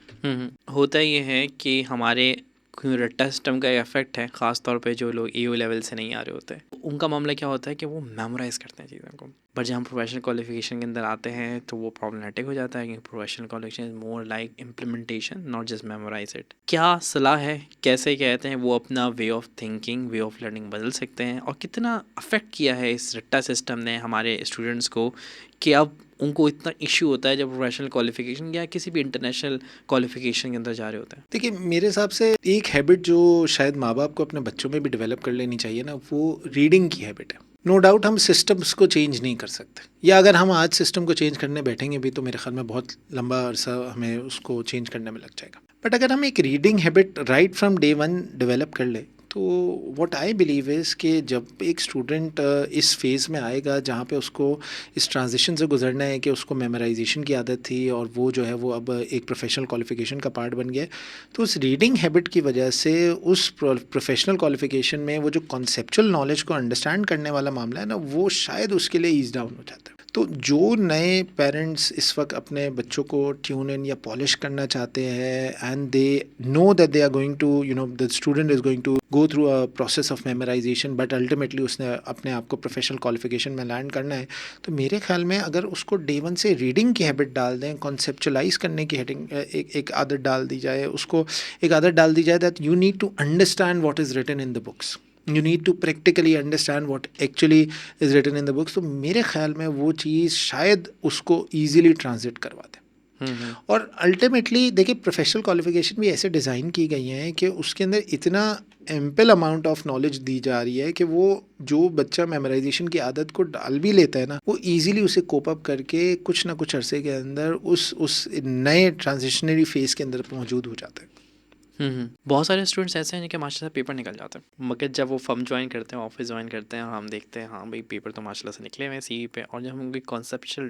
होता ये है कि हमारे रट्टा सिस्टम का इफेक्ट है, ख़ास तौर पे जो लोग EU लेवल से नहीं आ रहे होते, उनका मामला क्या होता है कि वो मेमोराइज़ करते हैं चीज़ों को। पर जब हम प्रोफेशनल क्वालिफिकेशन के अंदर आते हैं तो वो प्रॉब्लमेटिक हो जाता है, क्योंकि professional qualification is more like implementation, not just memorize it. क्या सलाह है, कैसे कहते हैं वो अपना way of thinking, way of learning बदल सकते हैं, और कितना अफेक्ट किया है इस रट्टा सिस्टम ने हमारे स्टूडेंट्स को कि अब उनको इतना इशू होता है जब प्रोफेशनल क्वालिफिकेशन या किसी भी इंटरनेशनल क्वालिफिकेशन के अंदर जा रहे होते हैं? देखिए, मेरे हिसाब से एक हैबिट जो शायद माँ बाप को अपने बच्चों में भी डेवलप कर लेनी चाहिए ना, वो रीडिंग की हैबिट है। नो डाउट हम सिस्टम्स को चेंज नहीं कर सकते, या अगर हम आज सिस्टम को चेंज करने बैठेंगे भी तो मेरे ख्याल में बहुत लंबा अरसा हमें उसको चेंज करने में लग जाएगा। बट अगर हम एक reading habit right from day one develop कर ले, तो व्हाट आई बिलीव इज़ कि जब एक स्टूडेंट इस फेज़ में आएगा जहाँ पे उसको इस ट्रांजिशन से गुजरना है कि उसको मेमोराइजेशन की आदत थी और वो जो है वो अब एक प्रोफेशनल क्वालिफिकेशन का पार्ट बन गया, तो उस रीडिंग हैबिट की वजह से उस प्रोफेशनल क्वालिफिकेशन में वो जो कॉन्सेप्चुअल नॉलेज को अंडरस्टैंड करने वाला मामला है ना, वो शायद उसके लिए ईज डाउन हो जाता है। तो जो नए पेरेंट्स इस वक्त अपने बच्चों को ट्यून इन या पॉलिश करना चाहते हैं and they know that they are going to the student is going to go through a process of memorization, but ultimately उसने अपने आप को प्रोफेशनल क्वालिफिकेशन में लैंड करना है, तो मेरे ख्याल में अगर उसको डे वन से रीडिंग की हैबिट डाल दें, कॉन्सेप्चुलाइज करने की एक आदत डाल दी जाए, उसको एक आदत डाल दी जाए that you need to understand what is written in the books, you need to practically understand what actually is written in the books, तो मेरे ख्याल में वो चीज़ शायद उसको easily transit करवा दे। और अल्टीमेटली देखिए, प्रोफेशनल क्वालिफिकेशन भी ऐसे डिज़ाइन की गई हैं कि उसके अंदर इतना एम्पल अमाउंट ऑफ नॉलेज दी जा रही है कि वो जो बच्चा मेमोराइजेशन की आदत को डाल भी लेता है ना, वो इजीली उसे कोप अप करके कुछ ना कुछ अरसे के अंदर उस नए ट्रांजिशनरी फेज़ के अंदर मौजूद हो जाता है। बहुत सारे स्टूडेंट्स ऐसे हैं जिनके माशाल्लाह से पेपर निकल जाते हैं, मगर जब वो फर्म ज्वाइन करते हैं, ऑफिस ज्वाइन करते हैं, हम देखते हैं हाँ भाई पेपर तो माशाल्लाह से निकले हुए हैं CV पे, और जब हम उनकी कॉन्सेप्चुअल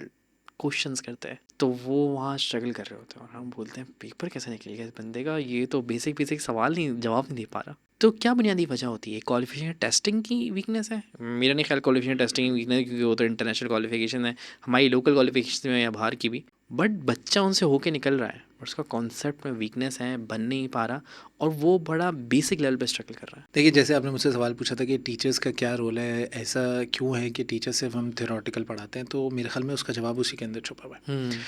क्वेश्चंस करते हैं तो वो वहाँ स्ट्रगल कर रहे होते हैं, और हम बोलते हैं पेपर कैसे निकलेगा इस बंदे का, ये तो बेसिक सवाल नहीं, जवाब नहीं दे पा रहा। तो क्या बुनियादी वजह होती है? क्वालिफिकेशन टेस्टिंग की वीकनेस है? मेरा नहीं ख्याल क्वालिफिकेशन टेस्टिंग की वीकनेस है, क्योंकि वो तो इंटरनेशनल क्वालिफिकेशन है, हमारी लोकल क्वालिफिकेशन में या बाहर की भी। बट बच्चा उनसे होके निकल रहा है और उसका कॉन्सेप्ट में वीकनेस है, बन नहीं पा रहा, और वो बड़ा बेसिक लेवल पे स्ट्रगल कर रहा है। देखिए, जैसे आपने मुझसे सवाल पूछा था कि टीचर्स का क्या रोल है, ऐसा क्यों है कि टीचर सिर्फ हम थ्योरेटिकल पढ़ाते हैं, तो मेरे ख्याल में उसका जवाब उसी के अंदर छुपा हुआ है।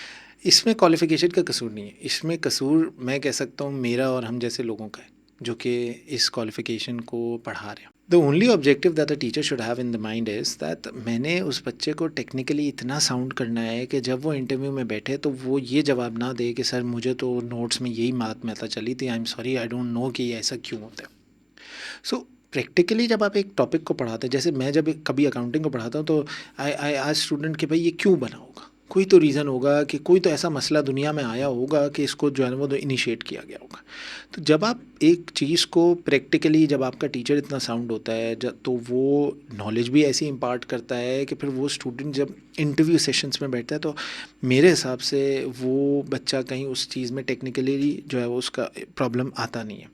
इसमें क्वालिफिकेशन का कसूर नहीं है, इसमें कसूर मैं कह सकता हूँ मेरा और हम जैसे लोगों का है जो कि इस क्वालिफिकेशन को पढ़ा रहे हैं। The only objective that a teacher should have in the mind is that मैंने उस बच्चे को टेक्निकली इतना साउंड करना है कि जब वो इंटरव्यू में बैठे तो वो ये जवाब ना दे कि सर मुझे तो नोट्स में यही बात पता चली थी, I am sorry I don't no कि ये ऐसा क्यों होता है। सो प्रैक्टिकली जब आप एक टॉपिक को पढ़ाते हैं, जैसे मैं जब कभी अकाउंटिंग को पढ़ाता हूँ तो आई आज स्टूडेंट कि भाई ये क्यों बना होगा, कोई तो रीज़न होगा कि कोई तो ऐसा मसला दुनिया में आया होगा कि इसको जो है वो इनिशिएट किया गया होगा। तो जब आप एक चीज़ को प्रैक्टिकली, जब आपका टीचर इतना साउंड होता है तो वो नॉलेज भी ऐसी इम्पार्ट करता है कि फिर वो स्टूडेंट जब इंटरव्यू सेशंस में बैठता है तो मेरे हिसाब से वो बच्चा कहीं उस चीज़ में टेक्निकली जो है वो उसका प्रॉब्लम आता नहीं है।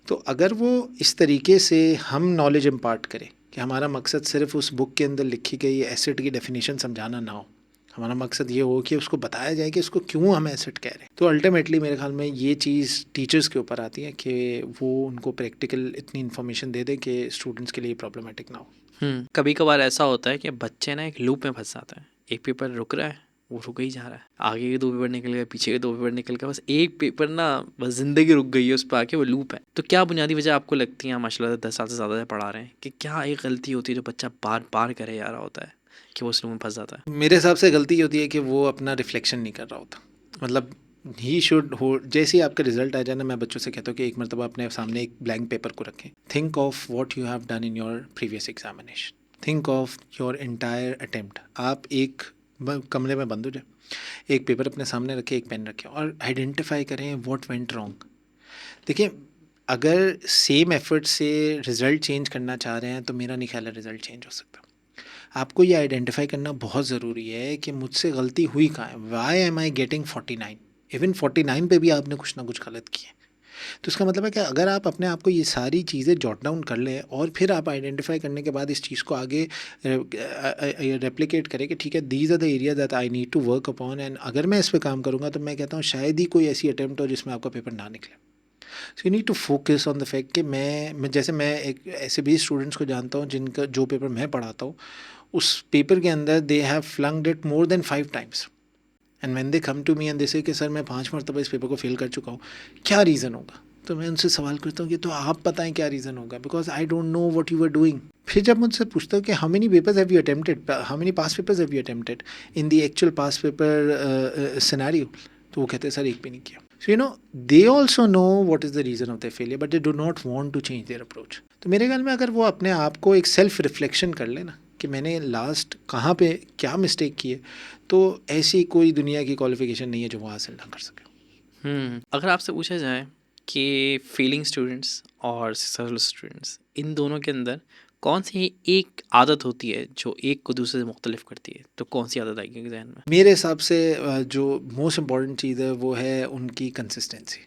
तो अगर वो इस तरीके से हम नॉलेज इम्पार्ट करें कि हमारा मकसद सिर्फ उस बुक के अंदर लिखी गई एसेट की डेफिनेशन समझाना ना हो, हमारा मकसद ये हो कि उसको बताया जाए कि इसको क्यों हम एसेट कह रहे हैं, तो अल्टीमेटली मेरे ख्याल में ये चीज़ टीचर्स के ऊपर आती है कि वो उनको प्रैक्टिकल इतनी इन्फॉर्मेशन दे दें कि स्टूडेंट्स के लिए प्रॉब्लमेटिक ना हो। कभी कभार ऐसा होता है कि बच्चे ना एक लूप में फंस जाता है, एक पेपर रुक रहा है, वो रुक ही जा रहा है, आगे के 2 पेपर निकल गए, पीछे के 2 पेपर निकल गए, बस एक पेपर ना बस ज़िंदगी रुक गई है उस पर आके, वो लूप है। तो क्या बुनियादी वजह आपको लगती है, माशाल्लाह 10 साल से ज़्यादा से पढ़ा रहे हैं, कि क्या एक गलती होती है जो बच्चा बार बार करे जा रहा होता है कि वो उस लूप में फंस जाता है? मेरे हिसाब से गलती होती है कि वो अपना रिफ्लेक्शन नहीं कर रहा होता। मतलब ही शुड हो, जैसे ही आपका रिजल्ट आ जाए ना, मैं बच्चों से कहता हूँ कि एक मरतबा अपने सामने एक ब्लैंक पेपर को रखें, think of what you have done in your previous examination, think of your entire attempt. आप एक कमरे में बंद हो जाए, एक पेपर अपने सामने रखें, एक पेन रखें और आइडेंटिफाई करें व्हाट वेंट रॉन्ग। देखिए, अगर सेम एफर्ट से रिज़ल्ट चेंज करना चाह रहे हैं तो मेरा नहीं ख्याल है रिज़ल्ट चेंज हो सकता। आपको ये आइडेंटिफाई करना बहुत ज़रूरी है कि मुझसे गलती हुई कहाँ है, why am I getting 49, even 49 पे भी आपने कुछ ना कुछ गलत किया। तो इसका मतलब है कि अगर आप अपने आप को ये सारी चीज़ें जॉट डाउन कर लें और फिर आप आइडेंटिफाई करने के बाद इस चीज़ को आगे रेप्लिकेट करें कि ठीक है, these are the area that I need to work upon, and अगर मैं इस पर काम करूँगा तो मैं कहता हूँ शायद ही कोई ऐसी अटैम्प्ट हो जिसमें आपका पेपर ना निकले। So you need to focus on the fact कि मैं जैसे मैं एक ऐसे भी स्टूडेंट्स को जानता हूँ जिनका जो पेपर मैं पढ़ाता हूँ उस पेपर के अंदर they have flunked it more than 5 times, and when they come to me and they say कि सर मैं 5 मरतबा इस पेपर को फेल कर चुका हूँ, क्या रीज़न होगा? तो मैं उनसे सवाल करता हूँ कि तो आप बताएं क्या रीज़न होगा, because I don't know what you are doing. फिर जब मुझसे पूछता हूँ कि how many papers have you attempted, how many past papers have you attempted in the actual past paper scenario, तो वो कहते हैं सर एक भी नहीं किया। So you know, they also know what is the reason of their failure, but they do not want to change their approach. तो मेरे ख्याल में अगर वो अपने आप को एक सेल्फ रिफ्लेक्शन कर ले ना कि मैंने लास्ट कहाँ पे क्या मिस्टेक की है, तो ऐसी कोई दुनिया की क्वालिफिकेशन नहीं है जो वो हासिल ना कर सके। अगर आपसे पूछा जाए कि फेलिंग स्टूडेंट्स और सक्सेसफुल स्टूडेंट्स, इन दोनों के अंदर कौन सी एक आदत होती है जो एक को दूसरे से मुख्तलिफ करती है, तो कौन सी आदत आएगी जहन में? मेरे हिसाब से जो मोस्ट इम्पॉर्टेंट चीज़ है वो है उनकी कंसिस्टेंसी।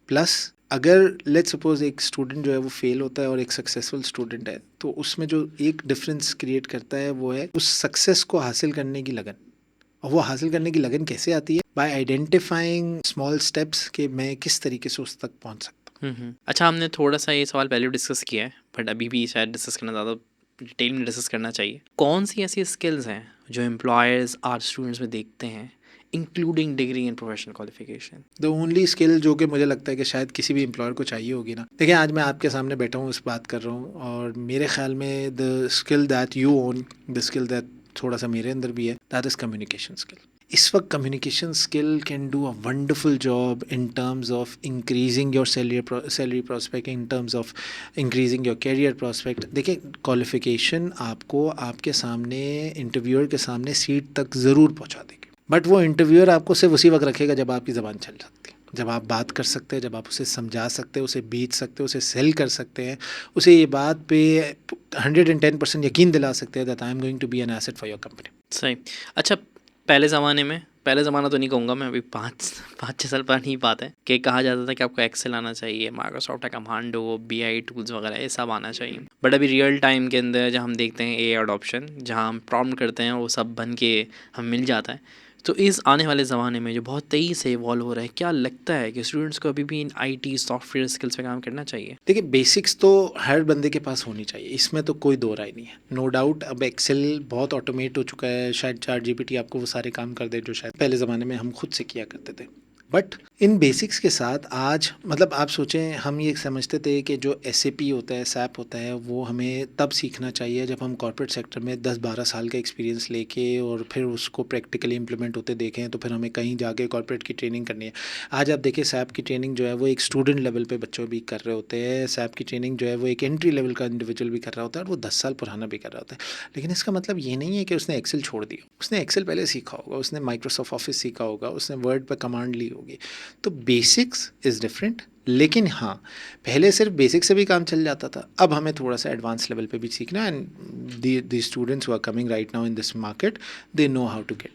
प्लस अगर लेट्स सपोज एक स्टूडेंट जो है वो फेल होता है और एक सक्सेसफुल स्टूडेंट है, तो उसमें जो एक डिफरेंस क्रिएट करता है वो है उस सक्सेस को हासिल करने की लगन। और वो हासिल करने की लगन कैसे आती है? बाय आइडेंटिफाइंग स्मॉल स्टेप्स कि मैं किस तरीके से उस तक पहुंच सकता हूँ। अच्छा, हमने थोड़ा सा ये सवाल पहले डिस्कस किया है, बट अभी भी शायद डिस्कस करना ज़्यादा डिटेल में डिस्कस करना चाहिए। कौन सी ऐसी स्किल्स हैं जो एम्प्लॉयर्स आर्ट स्टूडेंट्स में देखते हैं, including degree and professional qualification? The only skill जो कि मुझे लगता है कि शायद किसी भी एम्प्लॉयर को चाहिए होगी ना, देखिए आज मैं आपके सामने बैठा हूँ, इस बात कर रहा हूँ, और मेरे ख्याल में the skill that you own, the skill that थोड़ा सा मेरे अंदर भी है, दैट इज़ कम्युनिकेशन स्किल। इस वक्त communication skill can do a wonderful job in terms of increasing your salary prospect, in terms of increasing your career prospect. देखिए, qualification आपको आपके सामने इंटरव्यूअर के सामने सीट तक ज़रूर पहुंचा देगी, बट वो इंटरव्यूअर आपको सिर्फ उसी वक्त रखेगा जब आपकी ज़बान चल सकती है, जब आप बात कर सकते हैं, जब आप उसे समझा सकते हैं, उसे बेच सकते हैं, उसे सेल कर सकते हैं, उसे ये बात पे 110% यकीन दिला सकते हैं that I am going to be an asset for your company. सही। अच्छा, पहले ज़माने में पहले ज़माना तो नहीं कहूँगा मैं, अभी 5-6 साल पुरानी बात है कि कहा जाता था कि आपको एक्सेल आना चाहिए, माइक्रोसॉफ्ट का कमांडो, BI टूल्स वगैरह ये सब आना चाहिए। बट अभी रियल टाइम के अंदर जब हम देखते हैं AI अडॉप्शन, जहाँ हम प्रॉम्प्ट करते हैं वो सब बन के हम मिल जाता है। तो इस आने वाले ज़माने में जो बहुत तेज़ी से इवॉल्व हो रहा है, क्या लगता है कि स्टूडेंट्स को अभी भी इन IT सॉफ्टवेयर स्किल्स पे काम करना चाहिए? देखिए, बेसिक्स तो हर बंदे के पास होनी चाहिए, इसमें तो कोई दो राय नहीं है। नो डाउट अब एक्सेल बहुत ऑटोमेट हो चुका है, शायद ChatGPT आपको वो सारे काम कर दे जो शायद पहले ज़माने में हम खुद से किया करते थे। बट इन बेसिक्स के साथ आज मतलब आप सोचें, हम ये समझते थे कि जो SAP होता है, SAP होता है, वो हमें तब सीखना चाहिए जब हम कॉर्पोरेट सेक्टर में 10-12 साल का एक्सपीरियंस लेके और फिर उसको प्रैक्टिकली इम्प्लीमेंट होते देखें, तो फिर हमें कहीं जाके कॉर्पोरेट की ट्रेनिंग करनी है। आज आप देखिए, SAP की ट्रेनिंग जो है वो एक स्टूडेंट लेवल पे बच्चों भी कर रहे होते हैं, SAP की ट्रेनिंग जो है वो एक एंट्री लेवल का इंडिविजुअल भी कर रहा होता है और वो 10 साल पुराना भी कर रहा होता है। लेकिन इसका मतलब ये नहीं है कि उसने एक्सेल छोड़ दिया। उसने एक्सेल पहले सीखा होगा, उसने माइक्रोसॉफ्ट ऑफिस सीखा होगा, उसने वर्ड पर कमांड ली होगी। तो बेसिक्स इज़ डिफरेंट, लेकिन हाँ, पहले सिर्फ बेसिक से भी काम चल जाता था, अब हमें थोड़ा सा एडवांस लेवल पे भी सीखना है। And the students who are coming right now in this market, they know how to get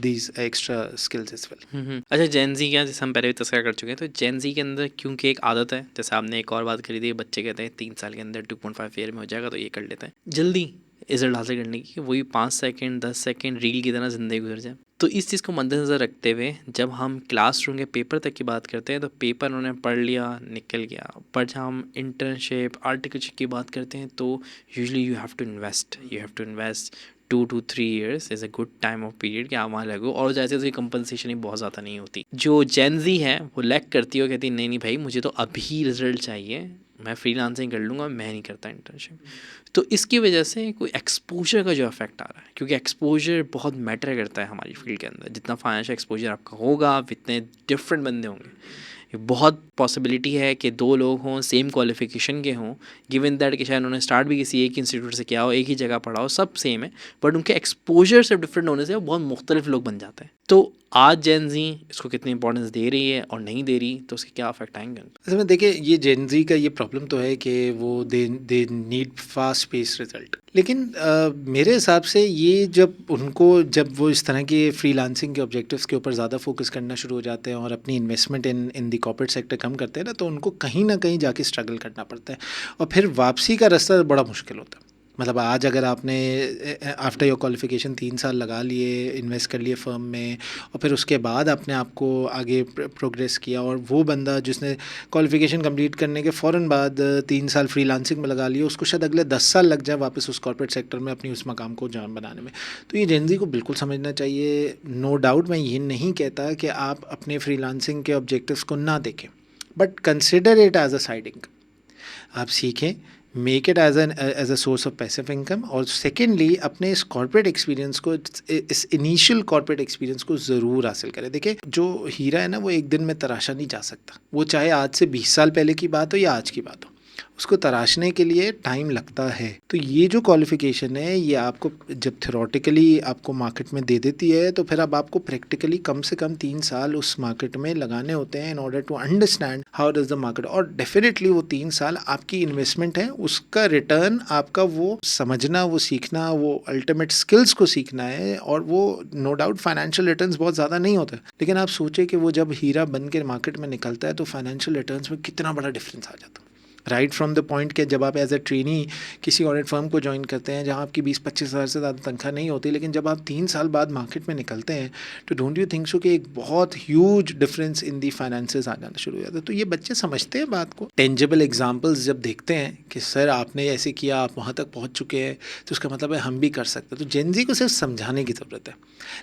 these extra skills as well. अच्छा, जेन ज़ी का जैसे हम पहले भी तस्करा कर चुके हैं, तो जेन ज़ी के अंदर क्योंकि एक आदत है, जैसे आपने एक और बात करी थी, बच्चे कहते हैं 3 साल के अंदर 2.5 ईयर में हो जाएगा तो ये कर लेते हैं जल्दी रिजल्ट हासिल करने की, वही 5 सेकंड 10 सेकंड रील की तरह ज़िंदगी गुजर जाए। तो इस चीज़ को मद्देनज़र रखते हुए जब हम क्लासरूम के पेपर तक की बात करते हैं, तो पेपर उन्होंने पढ़ लिया, निकल गया। पर जब हम इंटर्नशिप आर्टिकलशिप की बात करते हैं, तो usually you have to invest 2 to 3 years is a good time of period कि आप वहाँ लगो। और जैसे तो ये कंपनसेशन ही बहुत ज़्यादा नहीं होती। जो जेन ज़ी है वो लैक करती है, वो कहती है नहीं भाई, मुझे तो अभी रिजल्ट चाहिए, मैं फ्रीलांसिंग कर लूँगा, मैं नहीं करता इंटर्नशिप। तो इसकी वजह से कोई एक्सपोजर का जो इफेक्ट आ रहा है, क्योंकि एक्सपोजर बहुत मैटर करता है हमारी फील्ड के अंदर। जितना फाइनेंशियल एक्सपोजर आपका होगा, इतने डिफरेंट बंदे होंगे। बहुत पॉसिबिलिटी है कि 2 लोग हों, सेम क्वालिफिकेशन के हों, गिवन दैट कि शायद उन्होंने स्टार्ट भी किसी एक इंस्टीट्यूट से किया हो, एक ही जगह पढ़ा हो, सब सेम है, बट उनके एक्सपोजर से डिफरेंट होने से वो बहुत मुख्तलिफ लोग बन जाते हैं। तो आज जेन ज़ी इसको कितनी इंपॉर्टेंस दे रही है और नहीं दे रही, तो उसके क्या इफेक्ट आएंगे? असल में देखिए, ये जेन ज़ी का ये प्रॉब्लम तो है कि वो they need fast pace result. लेकिन मेरे हिसाब से ये जब वो इस तरह के फ्रीलांसिंग के ऑब्जेक्टिव्स के ऊपर ज़्यादा फोकस करना शुरू हो जाते हैं और अपनी investment in the corporate sector कम करते हैं ना, तो उनको कहीं ना कहीं जाके स्ट्रगल करना पड़ता है और फिर वापसी का रास्ता बड़ा मुश्किल होता है। मतलब आज अगर आपने आफ्टर योर क्वालिफिकेशन 3 साल लगा लिए, इन्वेस्ट कर लिए फर्म में, और फिर उसके बाद आपने आपको आगे प्रोग्रेस किया, और वो बंदा जिसने क्वालिफिकेशन कंप्लीट करने के फ़ौरन बाद 3 साल फ्रीलांसिंग में लगा लिया, उसको शायद अगले 10 साल लग जाए वापस उस कॉर्पोरेट सेक्टर में अपनी उस मकाम को जान बनाने में। तो ये जेन ज़ी को बिल्कुल समझना चाहिए। नो डाउट मैं ये नहीं कहता कि आप अपने फ्रीलांसिंग के ऑब्जेक्टिव्स को ना देखें, but consider it as a side income. आप सीखें, make it as a source of passive income, और सेकेंडली अपने इस कॉर्पोरेट एक्सपीरियंस को, इस इनिशियल कॉर्पोरेट एक्सपीरियंस को ज़रूर हासिल करें। देखिए, जो हीरा है ना, वो एक दिन में तराशा नहीं जा सकता। वो चाहे आज से 20 साल पहले की बात हो या आज की बात हो, उसको तराशने के लिए टाइम लगता है। तो ये जो क्वालिफिकेशन है, ये आपको जब थ्योरेटिकली आपको मार्केट में दे देती है, तो फिर अब आपको प्रैक्टिकली कम से कम 3 साल उस मार्केट में लगाने होते हैं in order to understand how does the market. और डेफिनेटली वो 3 साल आपकी इन्वेस्टमेंट है, उसका रिटर्न आपका वो समझना, वो सीखना, वो अल्टीमेट स्किल्स को सीखना है। और वो नो डाउट फाइनेंशियल रिटर्न्स बहुत ज़्यादा नहीं होते, लेकिन आप सोचें कि वो जब हीरा बन के मार्केट में निकलता है, तो फाइनेंशियल रिटर्न्स में कितना बड़ा डिफरेंस आ जाता है। राइट फ्रॉम द पॉइंट के जब आप एज ए ट्रेनी किसी ऑडिट फर्म को ज्वाइन करते हैं, जहां आपकी 20-25 हज़ार से ज़्यादा तनख्वाह नहीं होती, लेकिन जब आप 3 साल बाद मार्केट में निकलते हैं, तो डोंट यू थिंक सो कि एक बहुत huge difference in the finances आ जाना शुरू हो जाता है। तो ये बच्चे समझते हैं बात को। टेंजिबल एग्जाम्पल्स जब देखते हैं कि सर आपने ऐसे किया, आप वहाँ तक पहुँच चुके हैं, तो उसका मतलब है हम भी कर सकते हैं। तो जेन ज़ी को सिर्फ समझाने की ज़रूरत है,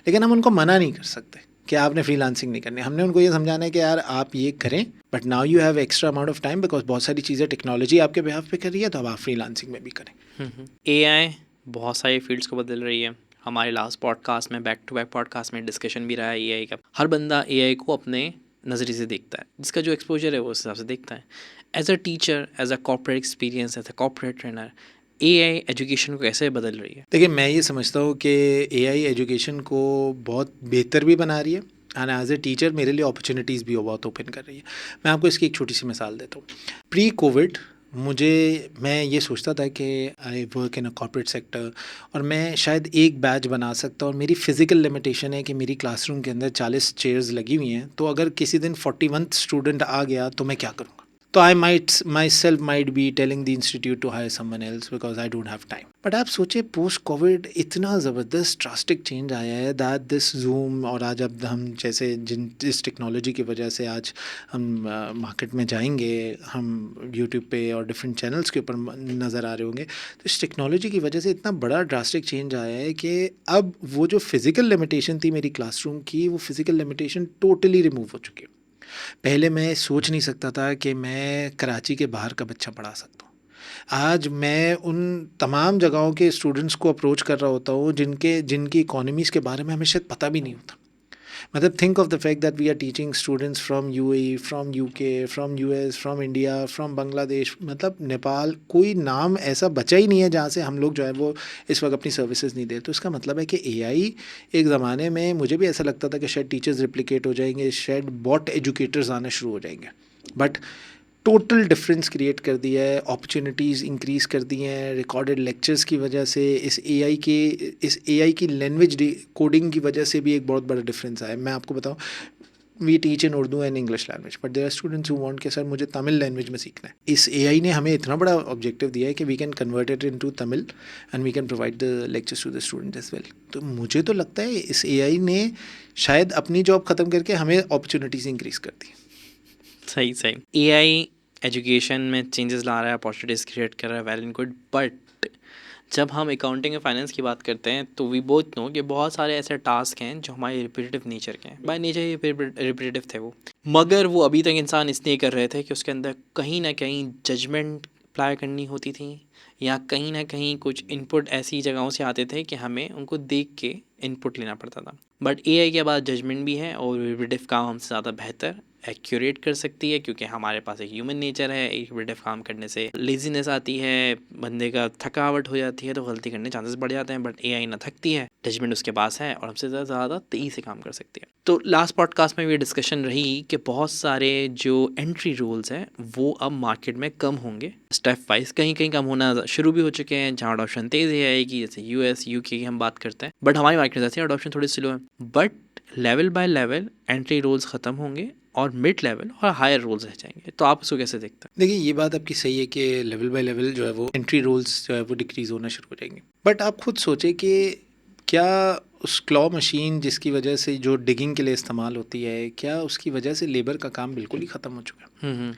लेकिन हम उनको मना नहीं कर सकते कि आपने फ्रीलांसिंग नहीं करनी। हमने उनको ये समझाना है कि यार आप ये करें, but now you have extra amount of time, because बहुत सारी चीज़ें टेक्नोलॉजी आपके बिहाफ पे कर रही है, तो अब आप फ्रीलांसिंग में भी करें। AI बहुत सारी फील्ड्स को बदल रही है। हमारे लास्ट पॉडकास्ट में, बैक टू बैक पॉडकास्ट में डिस्कशन भी रहा है AI का। हर बंदा AI को अपने नज़रिए से देखता है, जिसका जो एक्सपोजर है वो उस हिसाब से देखता है। As a teacher, as a corporate experience, as a corporate trainer, AI education को कैसे बदल रही है? देखिए, मैं ये समझता हूँ कि AI एजुकेशन को बहुत बेहतर भी बना रही है, एंड एज ए टीचर मेरे लिए अपॉर्चुनिटीज़ भी बहुत ओपन कर रही है। मैं आपको इसकी एक छोटी सी मिसाल देता हूँ। प्री कोविड मैं ये सोचता था कि I work in a corporate sector और मैं शायद एक बैच बना सकता और मेरी फ़िज़िकल लिमिटेशन है कि मेरी क्लासरूम के अंदर 40 चेयर्स लगी हुई हैं, तो अगर किसी दिन 41th स्टूडेंट आ गया तो मैं क्या करूँगा? तो I myself might be telling the institute to hire someone else because I don't have time. But आप सोचिए पोस्ट कोविड इतना ज़बरदस्त ड्रास्टिक चेंज आया है दैट दिस जूम, और आज अब हम जैसे जिस टेक्नोलॉजी की वजह से आज हम मार्केट में जाएंगे, हम यूट्यूब पे और डिफरेंट चैनल्स के ऊपर नज़र आ रहे होंगे, तो इस टेक्नोलॉजी की वजह से इतना बड़ा ड्रास्टिक चेंज आया है कि अब वो जो फिज़िकल लिमिटेशन थी मेरी क्लासरूम की, वो फिज़िकल लिमिटेशन टोटली रिमूव हो चुकी है। पहले मैं सोच नहीं सकता था कि मैं कराची के बाहर का बच्चा पढ़ा सकता हूँ। आज मैं उन तमाम जगहों के स्टूडेंट्स को अप्रोच कर रहा होता हूँ जिनकी इकोनॉमीज़ के बारे में हमें शायद पता भी नहीं होता। मतलब think of the fact that we are teaching students from UAE, from UK, from US, from India, from Bangladesh, मतलब नेपाल, कोई नाम ऐसा बचा ही नहीं है जहाँ से हम लोग जो है वो इस वक्त अपनी सर्विसेज नहीं दे। तो इसका मतलब है कि एआई एक ज़माने में मुझे भी ऐसा लगता था कि शायद टीचर्स रिप्लिकेट हो जाएंगे, शायद बॉट एजुकेटर्स आने शुरू हो जाएंगे, बट टोटल डिफरेंस क्रिएट कर दिया है, अपॉर्चुनिटीज़ इंक्रीज़ कर दी हैं रिकॉर्डेड लेक्चर्स की वजह से। इस एआई की लैंग्वेज कोडिंग की वजह से भी एक बहुत बड़ा डिफरेंस आया है। मैं आपको बताऊं, we teach in Urdu and English language, but there are students who want कि सर मुझे तमिल लैंग्वेज में सीखना है। इस एआई ने हमें इतना बड़ा ऑब्जेक्टिव दिया है कि we can convert it into Tamil and we can provide the lectures to the student as well. तो मुझे तो लगता है इस एआई ने शायद अपनी जॉब ख़त्म करके हमें अपॉर्चुनिटीज़ इंक्रीज़ कर दी। सही एआई एजुकेशन में चेंजेस ला रहा है, अपॉर्चुनिटीज़ क्रिएट कर रहा है, वेल एंड गुड। बट जब हम अकाउंटिंग और फाइनेंस की बात करते हैं तो वी बोथ नो कि बहुत सारे ऐसे टास्क हैं जो हमारे रिपीटेटिव नेचर के हैं, बाय नेचर ही रिपीटेटिव थे वो, मगर वो अभी तक इंसान इसलिए कर रहे थे कि उसके अंदर कहीं ना कहीं जजमेंट अप्लाई करनी होती थी, या कहीं ना कहीं कुछ इनपुट ऐसी जगहों से आते थे कि हमें उनको देख के इनपुट लेना पड़ता था। बट एआई के बाद जजमेंट भी है और रिपीटेटिव काम हमसे ज़्यादा बेहतर एक्यूरेट कर सकती है, क्योंकि हमारे पास एक ह्यूमन नेचर है। एक रिपीटेटिव काम करने से लेजीनेस आती है, बंदे का थकावट हो जाती है, तो गलती करने चांसेस बढ़ जाते हैं। बट एआई ना थकती है, जजमेंट उसके पास है और हमसे ज़्यादा तेज़ी से काम कर सकती है। तो लास्ट पॉडकास्ट में ये डिस्कशन रही कि बहुत सारे जो एंट्री रूल्स हैं वो अब मार्केट में कम होंगे स्टेप वाइज, कहीं कहीं कम होना शुरू भी हो चुके हैं जहाँ अडॉप्शन तेज़ है कि जैसे यूएस यूके की हम बात करते हैं, बट हमारी मार्केट जैसे अडॉप्शन थोड़ी स्लो है। But level by level entry rules ख़त्म होंगे और मिड लेवल और हायर रोल्स रह जाएंगे। तो आप उसको कैसे देखते हैं? देखिए ये बात आपकी सही है कि लेवल बाय लेवल जो है वो एंट्री रोल्स जो है वो डिक्रीज़ होना शुरू हो जाएंगे, बट आप खुद सोचें कि क्या उस क्लॉ मशीन जिसकी वजह से जो डिगिंग के लिए इस्तेमाल होती है, क्या उसकी वजह से लेबर का काम बिल्कुल ही ख़त्म हो चुका है?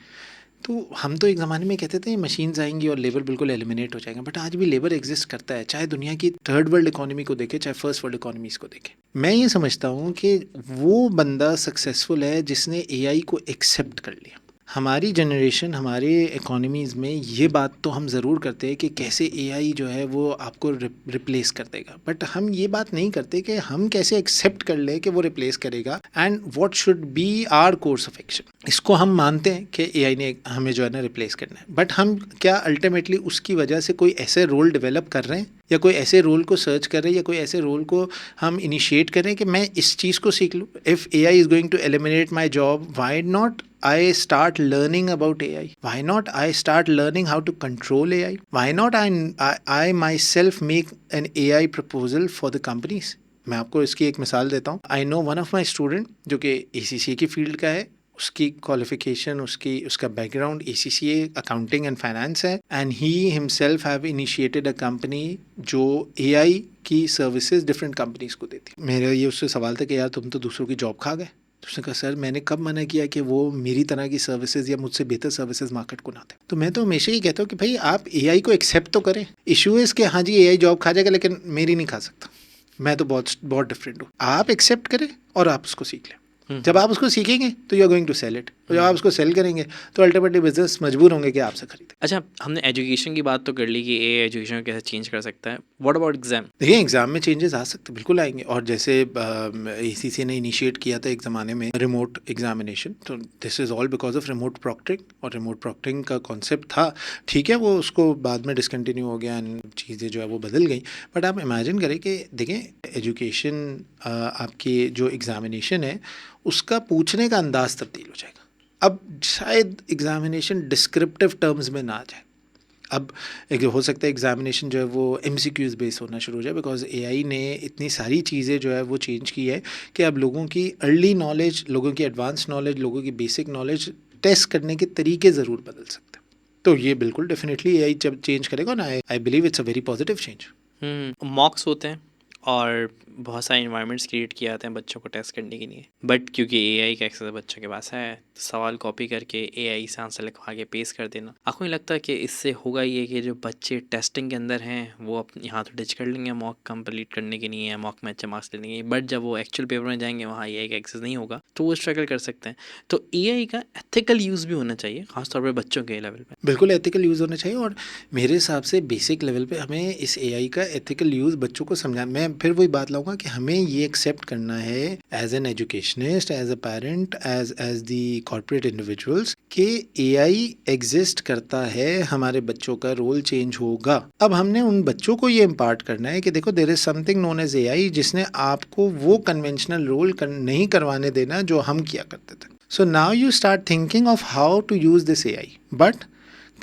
तो हम तो एक ज़माने में कहते थे मशीन्स आएंगी और लेबर बिल्कुल एलिमिनेट हो जाएगा, बट आज भी लेबर एग्जिस्ट करता है, चाहे दुनिया की थर्ड वर्ल्ड इकोनॉमी को देखे, चाहे फर्स्ट वर्ल्ड इकोनॉमीज़ को देखे। मैं ये समझता हूँ कि वो बंदा सक्सेसफुल है जिसने एआई को एक्सेप्ट कर लिया। हमारी जनरेशन, हमारे इकोनॉमीज़ में ये बात तो हम ज़रूर करते हैं कि कैसे एआई जो है वो आपको रिप्लेस कर देगा, बट हम ये बात नहीं करते कि हम कैसे एक्सेप्ट कर ले कि वो रिप्लेस करेगा and what should be our course of action. इसको हम मानते हैं कि एआई ने हमें जो है ना रिप्लेस करना है, बट हम क्या अल्टीमेटली उसकी वजह से कोई ऐसे रोल डेवलप कर रहे हैं या कोई ऐसे रोल को सर्च कर रहे हैं या कोई ऐसे रोल को हम इनिशिएट कर रहे हैं कि मैं इस चीज़ को सीख लूँ? If AI is going to eliminate my job, why not I start learning about AI? Why not I start learning how to control AI? Why not I myself make an AI proposal for the companies? मैं आपको इसकी एक मिसाल देता हूँ। I know one of my student जो कि ACCA की फील्ड का है, उसकी क्वालिफिकेशन, उसका background ACCA accounting and finance है, and he himself have initiated a company जो AI की सर्विसेज डिफरेंट कंपनीज को देती। मेरा ये उससे सवाल था कि यार तुम तो दूसरों की जॉब खा गए। तो उसने कहा सर मैंने कब मना किया कि वो मेरी तरह की सर्विसेज या मुझसे बेहतर सर्विसेज मार्केट को ना दें। तो मैं तो हमेशा ही कहता हूँ कि भाई आप एआई को एक्सेप्ट तो करें। इशू है कि हाँ जी एआई जॉब खा जाएगा लेकिन मेरी नहीं खा सकता, मैं तो बहुत डिफरेंट हूँ। आप एक्सेप्ट करें और आप उसको सीख लें। जब आप उसको सीखेंगे तो you are going to sell it, और जब आप उसको सेल करेंगे तो अल्टीमेटली बिजनेस मजबूर होंगे कि आपसे खरीदें। अच्छा, हमने एजुकेशन की बात तो कर ली कि ए एजुकेशन को कैसे चेंज कर सकता है। What about exam? देखिए एग्ज़ाम में चेंजेस आ सकते, बिल्कुल आएंगे। और जैसे ACCA ने इनिशिएट किया था एक ज़माने में रिमोट एग्जामिनेशन, तो this is all because of remote proctoring. और रिमोट प्रॉक्टरिंग का कॉन्सेप्ट था, ठीक है, वो उसको बाद में डिसकंटिन्यू हो गया एंड चीज़ें जो है वो बदल गई। बट आप इमेजिन करें कि देखें एजुकेशन, आपकी जो एग्ज़ामिनेशन है उसका पूछने का अंदाज़ तब्दील हो जाएगा। अब शायद एग्ज़ामिनेशन डिस्क्रिप्टिव टर्म्स में ना आ जाए, अब एक हो सकता है एग्जामिनेशन जो है वो MCQs बेस होना शुरू हो जाए, बिकॉज AI ने इतनी सारी चीज़ें जो है वो चेंज की है कि अब लोगों की अर्ली नॉलेज, लोगों की एडवांस नॉलेज, लोगों की बेसिक नॉलेज टेस्ट करने के तरीके ज़रूर बदल सकते हैं। तो ये बिल्कुल डेफिनेटली AI जब चेंज करेगा ना, I believe it's a very positive change. मॉक्स होते हैं और बहुत सारे इन्वायरमेंट्स क्रिएट किए जाते हैं बच्चों को टेस्ट करने के लिए, बट क्योंकि AI का एक्सेस बच्चों के पास है, तो सवाल कॉपी करके AI से आंसर लिखवा के पेश कर देना। आपको नहीं लगता कि इससे होगा ये कि जो बच्चे टेस्टिंग के अंदर हैं वो अपने हाथ डिच कर लेंगे मॉक कंप्लीट करने के लिए, मॉक में अच्छे मार्क्स लेने के लिए, बट जब वो एक्चुअल पेपर में जाएंगे वहाँ AI का एक्सेस नहीं होगा तो वो स्ट्रगल कर सकते हैं। तो AI का एथिकल यूज़ भी होना चाहिए, खासतौर पर बच्चों के लेवल पर। बिल्कुल एथिकल यूज़ होना चाहिए, और मेरे हिसाब से बेसिक लेवल पे हमें इस AI का एथिकल यूज़ बच्चों को समझा। मैं फिर वही बात लाऊंगा कि हमें ये एक्सेप्ट करना है as an educationist, as a parent, as the corporate individuals कि AI एग्जिस्ट करता है, हमारे बच्चों का रोल चेंज होगा। अब हमने उन बच्चों को ये इम्पार्ट करना है कि देखो there is something known as AI जिसने आपको वो कन्वेंशनल रोल नहीं करवाने देना जो हम किया करते थे। So now you start thinking of how to use this AI, but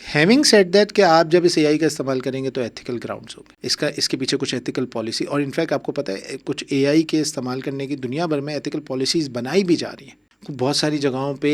having said that कि आप जब इस AI का इस्तेमाल करेंगे तो एथिकल ग्राउंड्स होंगे, इसके पीछे कुछ एथिकल पॉलिसी, और इनफैक्ट आपको पता है कुछ AI के इस्तेमाल करने की दुनिया भर में एथिकल पॉलिसीज़ बनाई भी जा रही हैं। बहुत सारी जगहों पे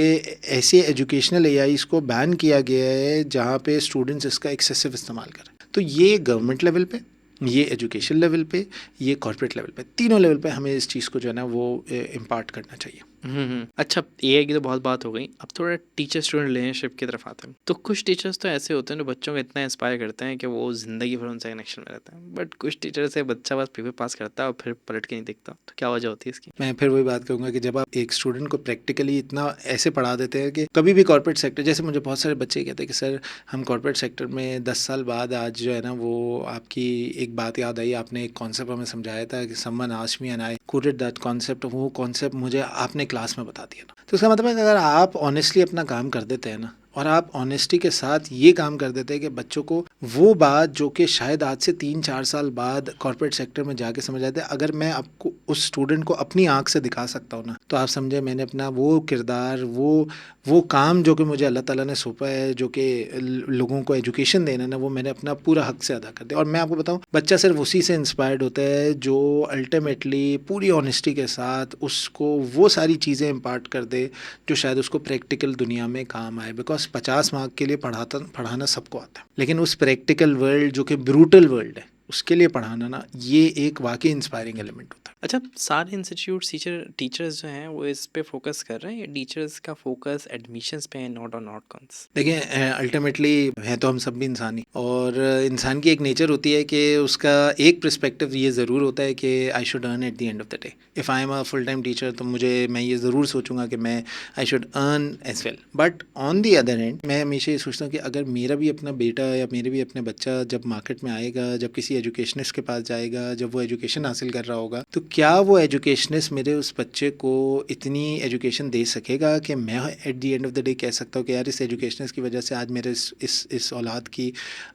ऐसे एजुकेशनल AIs को बैन किया गया है जहाँ पे स्टूडेंट्स इसका एक्सेसिव इस्तेमाल करें। तो ये गवर्नमेंट लेवल पे, ये एजुकेशन लेवल पे, ये कॉर्पोरेट लेवल पे, तीनों लेवल पे हमें इस चीज़ को जो है ना वो इम्पार्ट करना चाहिए। अच्छा, AI की तो बहुत बात हो गई, अब थोड़ा टीचर स्टूडेंट रिलेशनशिप की तरफ आते हैं। तो कुछ टीचर्स तो ऐसे होते हैं जो बच्चों को इतना इंस्पायर करते हैं कि वो ज़िंदगी भर उनसे कनेक्शन में रहते हैं, बट कुछ टीचर से बच्चा बस पेपर पास करता है और फिर पलट के नहीं दिखता। तो क्या वजह होती है इसकी? मैं फिर वही बात करूँगा कि जब आप एक स्टूडेंट को प्रैक्टिकली इतना ऐसे पढ़ा देते हैं कि कभी भी कॉर्पोरेट सेक्टर, जैसे मुझे बहुत सारे बच्चे कहते हैं कि सर हम कॉर्पोरेट सेक्टर में 10 साल बाद आज जो है ना वो आपकी एक बात याद आई, आपने एक कॉन्सेप्ट हमें समझाया था कि someone asked me and I quoted that concept, वो कॉन्सेप्ट मुझे आपने क्लास में बता दिया ना। तो इसका मतलब है कि अगर आप ऑनेस्टली अपना काम कर देते हैं ना, और आप ऑनेस्टी के साथ ये काम कर देते हैं कि बच्चों को वो बात जो कि शायद आज से 3-4 साल बाद कॉर्पोरेट सेक्टर में जाके समझ आते हैं, अगर मैं आपको उस स्टूडेंट को अपनी आंख से दिखा सकता हूँ ना, तो आप समझे मैंने अपना वो किरदार, वो काम जो कि मुझे अल्लाह ताला ने सौंपा है, जो कि लोगों को एजुकेशन देना ना, वो मैंने अपना पूरा हक से अदा कर दिया। और मैं आपको बताऊँ, बच्चा सिर्फ उसी से इंस्पायर्ड होता है जो अल्टीमेटली पूरी ऑनेस्टी के साथ उसको वो सारी चीज़ें इम्पार्ट कर दे जो शायद उसको प्रैक्टिकल दुनिया में काम आए। बिकॉज 50 मार्क के लिए पढ़ाना सबको आता है, लेकिन उस प्रैक्टिकल वर्ल्ड जो कि ब्रूटल वर्ल्ड है उसके लिए पढ़ाना ना, ये एक वाकई इंस्पायरिंग एलिमेंट होता है। अच्छा, सारे इंस्टीट्यूट टीचर्स जो हैं वो इस पे फोकस कर रहे हैं, या टीचर्स का फोकस एडमिशन्स पे है, नॉट ऑन आउटकम्स? देखिए अल्टीमेटली है तो हम सब भी इंसान ही, और इंसान की एक नेचर होती है कि उसका एक पर्सपेक्टिव ये ज़रूर होता है कि I should earn at the end of the day. If I am a full time teacher तो मैं ये ज़रूर सोचूंगा कि मैं I should earn as well. But on the other hand मैं हमेशा ये सोचता हूँ कि अगर मेरा भी अपना बेटा या मेरे भी अपने बच्चा जब मार्केट में आएगा, जब किसी एजुकेशनिस्ट के पास जाएगा, जब वो एजुकेशन हासिल कर रहा होगा, तो क्या वो एजुकेशनिस्ट मेरे उस बच्चे को इतनी एजुकेशन दे सकेगा कि मैं eight the end of the day कह सकता हूँ कि यार इस एजुकेशनिस्ट की वजह से आज मेरे इस औलाद की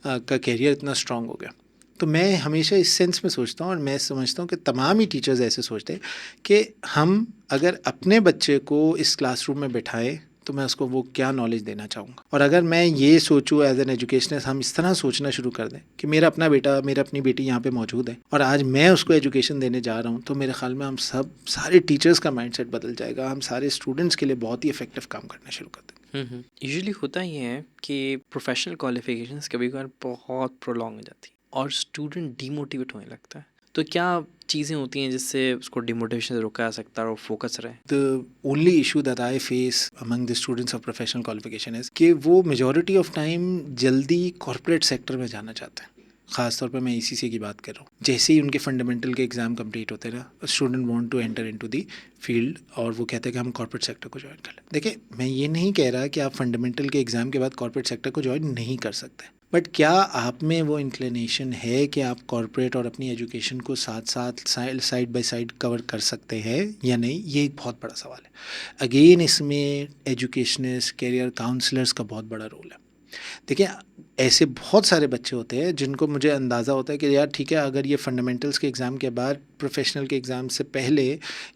का कैरियर इतना स्ट्रांग हो गया। तो मैं हमेशा इस सेंस में सोचता हूँ, और मैं समझता हूँ कि तमाम ही टीचर्स ऐसे सोचते हैं कि हम अगर अपने बच्चे को इस क्लासरूम में बिठाएं तो मैं उसको वो क्या नॉलेज देना चाहूँगा। और अगर मैं ये सोचूँ एज एन एजुकेशनिस्ट, हम इस तरह सोचना शुरू कर दें कि मेरा अपना बेटा, मेरा अपनी बेटी यहाँ पे मौजूद है और आज मैं उसको एजुकेशन देने जा रहा हूँ, तो मेरे ख्याल में हम सारे टीचर्स का माइंडसेट बदल जाएगा, हम सारे स्टूडेंट्स के लिए बहुत ही इफेक्टिव काम करना शुरू कर देंगे। यूजुअली होता ये है कि प्रोफेशनल क्वालिफिकेशंस कभी कभार बहुत प्रोलॉन्ग हो जाती है और स्टूडेंट डीमोटिवेट होने लगता है। तो क्या चीज़ें होती हैं जिससे उसको डिमोटिवेशन से रोका जा सकता है और फोकस रहे? The only issue that I face among the students of professional qualification is कि वो majority of time जल्दी corporate sector में जाना चाहते हैं। ख़ास तौर पे मैं ECC की बात कर रहा हूँ। जैसे ही उनके फंडामेंटल के एग्ज़ाम कंप्लीट होते हैं ना, student want to enter into the field और वो कहते हैं कि हम कॉर्पोरेट सेक्टर को ज्वाइन कर लें। देखिए, मैं ये नहीं कह रहा कि आप फंडामेंटल के एग्ज़ाम के बाद कॉर्पोरेट सेक्टर को ज्वाइन नहीं कर सकते, बट क्या आप में वो इंक्लिनेशन है कि आप कॉर्पोरेट और अपनी एजुकेशन को साथ साथ साइड बाय साइड कवर कर सकते हैं या नहीं, ये एक बहुत बड़ा सवाल है। अगेन इसमें एजुकेशनिस्ट, कैरियर काउंसलर्स का बहुत बड़ा रोल है। देखिए, ऐसे बहुत सारे बच्चे होते हैं जिनको मुझे अंदाज़ा होता है कि यार ठीक है, अगर ये फंडामेंटल्स के एग्ज़ाम के बाद प्रोफेशनल के एग्ज़ाम से पहले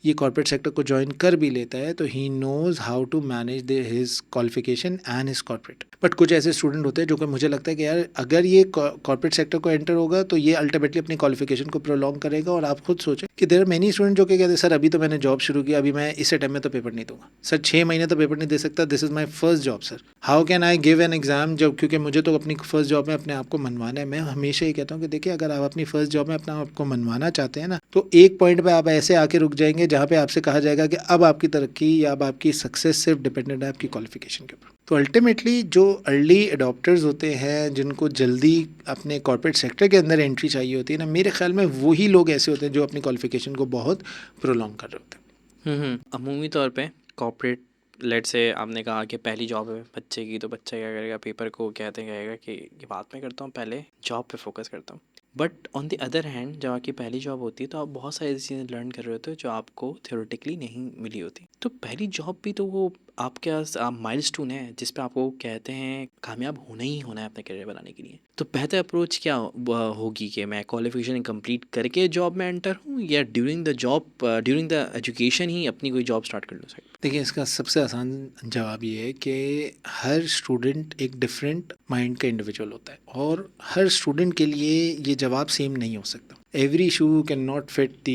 ये कॉर्पोरेट सेक्टर को ज्वाइन कर भी लेता है तो he knows how to manage his qualification and his corporate. But कुछ ऐसे स्टूडेंट होते हैं जो कि मुझे लगता है कि यार अगर ये कॉर्पोरेट सेक्टर को एंटर होगा तो ये अल्टीमेटली अपनी क्वालिफिकेशन को प्रोलॉन्ग करेगा। और आप खुद सोचें कि देयर आर मेनी स्टूडेंट जो कि कहते हैं सर अभी तो मैंने जॉब शुरू किया, अभी मैं इस अटेम्प्ट में तो पेपर नहीं दूंगा, सर 6 महीने तो पेपर नहीं दे सकता, this is my first job sir, how can I give an exam, जब क्योंकि मुझे तो अपनी फर्स्ट जॉब में अपने आप को मनवाना है। मैं हमेशा ही कहता हूँ कि देखिए अगर आप अपनी फर्स्ट जॉब में अपना आपको मनवाना चाहते हैं ना तो एक पॉइंट पे आप ऐसे आके रुक जाएंगे जहाँ पे आपसे कहा जाएगा कि अब आपकी तरक्की या अब आपकी सक्सेस सिर्फ डिपेंडेंट है आपकी क्वालिफिकेशन के ऊपर। तो अल्टीमेटली जो अर्ली अडॉप्टर्स होते हैं जिनको जल्दी अपने कॉर्पोरेट सेक्टर के अंदर एंट्री चाहिए होती है ना, मेरे ख्याल में वही लोग ऐसे होते हैं जो अपनी क्वालिफिकेशन को बहुत प्रोलॉन्ग कर रहे होते हैं। अमूमी तौर पे कॉर्पोरेट लेट से आपने कहा कि पहली जॉब है बच्चे की, तो बच्चा क्या करेगा, पेपर को कहते कहेगा कि ये बात मैं करता हूँ, पहले जॉब पे फोकस करता हूँ। But on the other hand जब आपकी पहली जॉब होती है तो आप बहुत सारी ऐसी चीज़ें लर्न कर रहे होते हो जो आपको थ्योरेटिकली नहीं मिली होती। तो पहली जॉब भी तो वो आपके पास माइलस्टोन है जिस पे आपको कहते हैं कामयाब होना ही होना है अपने करियर बनाने के लिए। तो बेहतर अप्रोच क्या होगी कि मैं क्वालिफिकेशन कंप्लीट करके जॉब में एंटर हूँ या ड्यूरिंग द एजुकेशन ही अपनी कोई जॉब स्टार्ट कर लूँ? सर देखिए इसका सबसे आसान जवाब ये है कि हर स्टूडेंट एक डिफरेंट माइंड का इंडिविजुअल होता है और हर स्टूडेंट के लिए ये जवाब सेम नहीं हो सकता। Every shoe can not fit the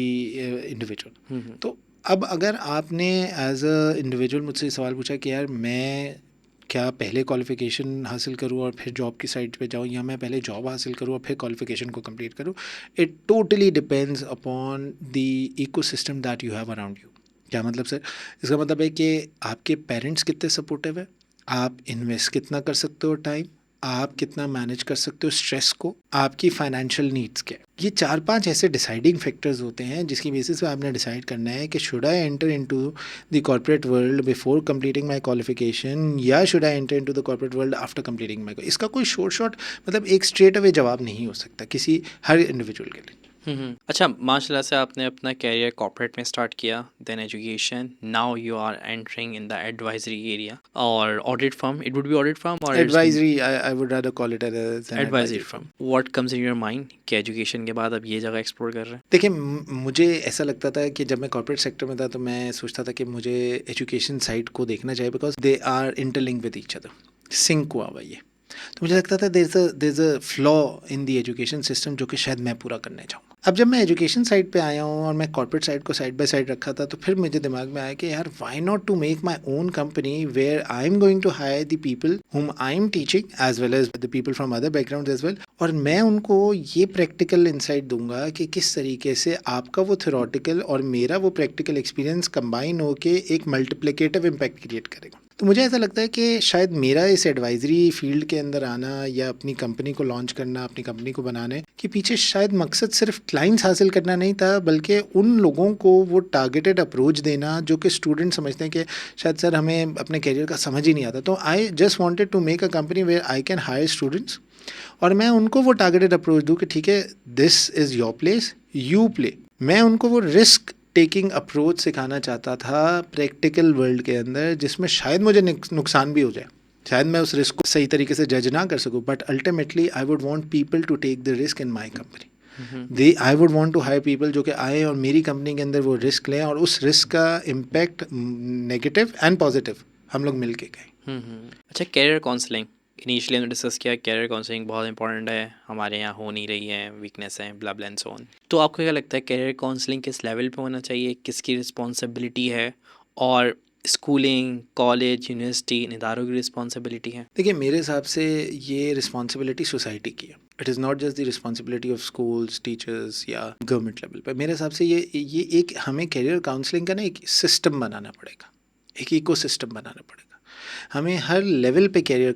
individual. तो अब अगर आपने एज अ इंडिविजुअल मुझसे सवाल पूछा कि यार मैं क्या पहले क्वालिफिकेशन हासिल करूँ और फिर जॉब की साइड पे जाऊँ या मैं पहले जॉब हासिल करूँ और फिर क्वालिफिकेशन को कंप्लीट करूँ, it totally depends upon the ecosystem that you have around you. क्या मतलब सर? इसका मतलब है कि आपके पेरेंट्स कितने सपोर्टिव है, आप इन्वेस्ट कितना कर सकते हो टाइम, आप कितना मैनेज कर सकते हो स्ट्रेस को, आपकी फाइनेंशियल नीड्स क्या। ये 4-5 ऐसे डिसाइडिंग फैक्टर्स होते हैं जिसकी बेसिस पे आपने डिसाइड करना है कि should I enter into the corporate world before completing my qualification या should I enter into the corporate world after completing my. इसका कोई शॉर्ट मतलब एक स्ट्रेट अवे जवाब नहीं हो सकता किसी हर इंडिविजुअल के लिए। अच्छा, माशाल्लाह से आपने अपना कैरियर कॉर्पोरेट में स्टार्ट किया, then education, now you are entering in the advisory area और audit firm, it would be audit firm और advisory, I would rather call it as an advisory firm. What comes in your mind कि education के बाद अब ये जगह explore कर रहे हैं? देखिए मुझे ऐसा लगता था कि जब मैं कॉर्पोरेट सेक्टर में था तो मैं सोचता था कि मुझे एजुकेशन साइड को देखना चाहिए because they are interlink with each other, sync हुआ हुआ ये। तो मुझे लगता था there is a flaw in the education system जो कि शायद मैं पूरा करने चाहूँ। अब जब मैं एजुकेशन साइड पे आया हूँ और मैं कॉर्पोरेट साइड को साइड बाय साइड रखा था तो फिर मुझे दिमाग में आया कि यार why not to make my own company where I am going to hire the people whom I am teaching as well as the people from other background as well, और मैं उनको ये प्रैक्टिकल इंसाइट दूंगा कि किस तरीके से आपका वो थ्योरेटिकल और मेरा वो प्रैक्टिकल एक्सपीरियंस कंबाइन होके एक मल्टीप्लिकेटिव इम्पैक्ट क्रिएट करेगा। तो मुझे ऐसा लगता है कि शायद मेरा इस एडवाइजरी फील्ड के अंदर आना या अपनी कंपनी को लॉन्च करना, अपनी कंपनी को बनाने के पीछे शायद मकसद सिर्फ क्लाइंट्स हासिल करना नहीं था बल्कि उन लोगों को वो टारगेटेड अप्रोच देना जो कि स्टूडेंट समझते हैं कि शायद सर हमें अपने करियर का समझ ही नहीं आता। तो I just wanted to make a company where I can hire students और मैं उनको वो टारगेटेड अप्रोच दूँ कि ठीक है this is your place, you play. मैं उनको वो रिस्क टेकिंग अप्रोच सिखाना चाहता था प्रैक्टिकल वर्ल्ड के अंदर जिसमें शायद मुझे नुकसान भी हो जाए, शायद मैं उस रिस्क को सही तरीके से जज ना कर सकूं, but ultimately I would want people to take the risk in my company. I would want to hire people जो कि आए और मेरी कंपनी के अंदर वो रिस्क लें और उस रिस्क का इम्पैक्ट नेगेटिव एंड पॉजिटिव हम लोग मिल के गए। अच्छा, कैरियर काउंसलिंग इनिशियली हमने डिस्कस किया, कैरियर काउंसलिंग बहुत इंपॉर्टेंट है, हमारे यहाँ हो नहीं रही है, वीकनेस है, ब्ला ब्ला एंड सो ऑन। तो आपको क्या लगता है कैरियर काउंसलिंग किस लेवल पे होना चाहिए, किसकी रिस्पॉन्सिबिलिटी है और स्कूलिंग, कॉलेज, यूनिवर्सिटी इन इदारों की रिस्पॉन्सिबिलिटी है? देखिए मेरे हिसाब से ये रिस्पॉन्सिबिलिटी सोसाइटी की है, it is not just the responsibility of schools, teachers या गवर्नमेंट लेवल पर। मेरे हिसाब से ये एक हमें कैरियर काउंसलिंग का ना एक सिस्टम बनाना पड़ेगा, एक इकोसिस्टम बनाना पड़ेगा हमें हर लेवल पे। Career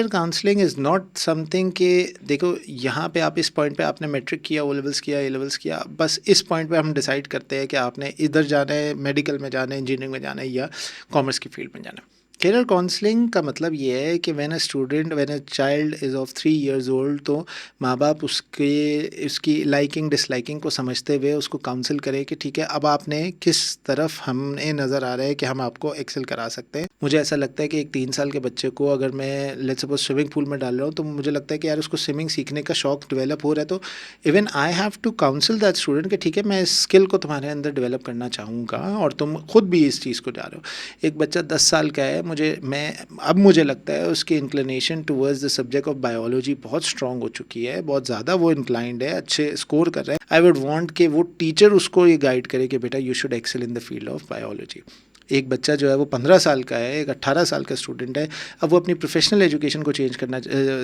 counselling is not something कि देखो यहाँ पे आप इस पॉइंट पे आपने मैट्रिक किया, ओ लेवल्स किया, ए लेवल्स किया, बस इस पॉइंट पे हम डिसाइड करते हैं कि आपने इधर जाना है, मेडिकल में जाना है, इंजीनियरिंग में जाना है या कॉमर्स की फील्ड में जाना है। करियर काउंसलिंग का मतलब ये है कि when a child is of 3 years old, तो माँ बाप उसकी लाइकिंग डिसलाइकिंग को समझते हुए उसको काउंसिल करें कि ठीक है, अब आपने किस तरफ हमें नज़र आ रहा है कि हम आपको एक्सेल करा सकते हैं। मुझे ऐसा लगता है कि एक 3 साल के बच्चे को अगर मैं लेट्स सपोज स्विमिंग पूल में डाल रहा हूँ, तो मुझे लगता है कि यार उसको स्विमिंग सीखने का शौक डेवलप हो रहा है, तो even I have to counsel that student कि ठीक है, मैं इस स्किल को तुम्हारे अंदर डेवलप करना चाहूँगा और तुम खुद भी इस चीज़ को जा रहे हो। एक बच्चा 10 साल का है, मुझे लगता है उसकी inclination towards the subject of biology बहुत स्ट्रांग हो चुकी है, बहुत ज़्यादा वो इंक्लाइंड है, अच्छे स्कोर कर रहा है। आई वुड वांट कि वो टीचर उसको ये गाइड करे कि बेटा you should excel in the field of biology. एक बच्चा जो है वो 15 साल का है, एक 18 साल का स्टूडेंट है, अब वो अपनी प्रोफेशनल एजुकेशन को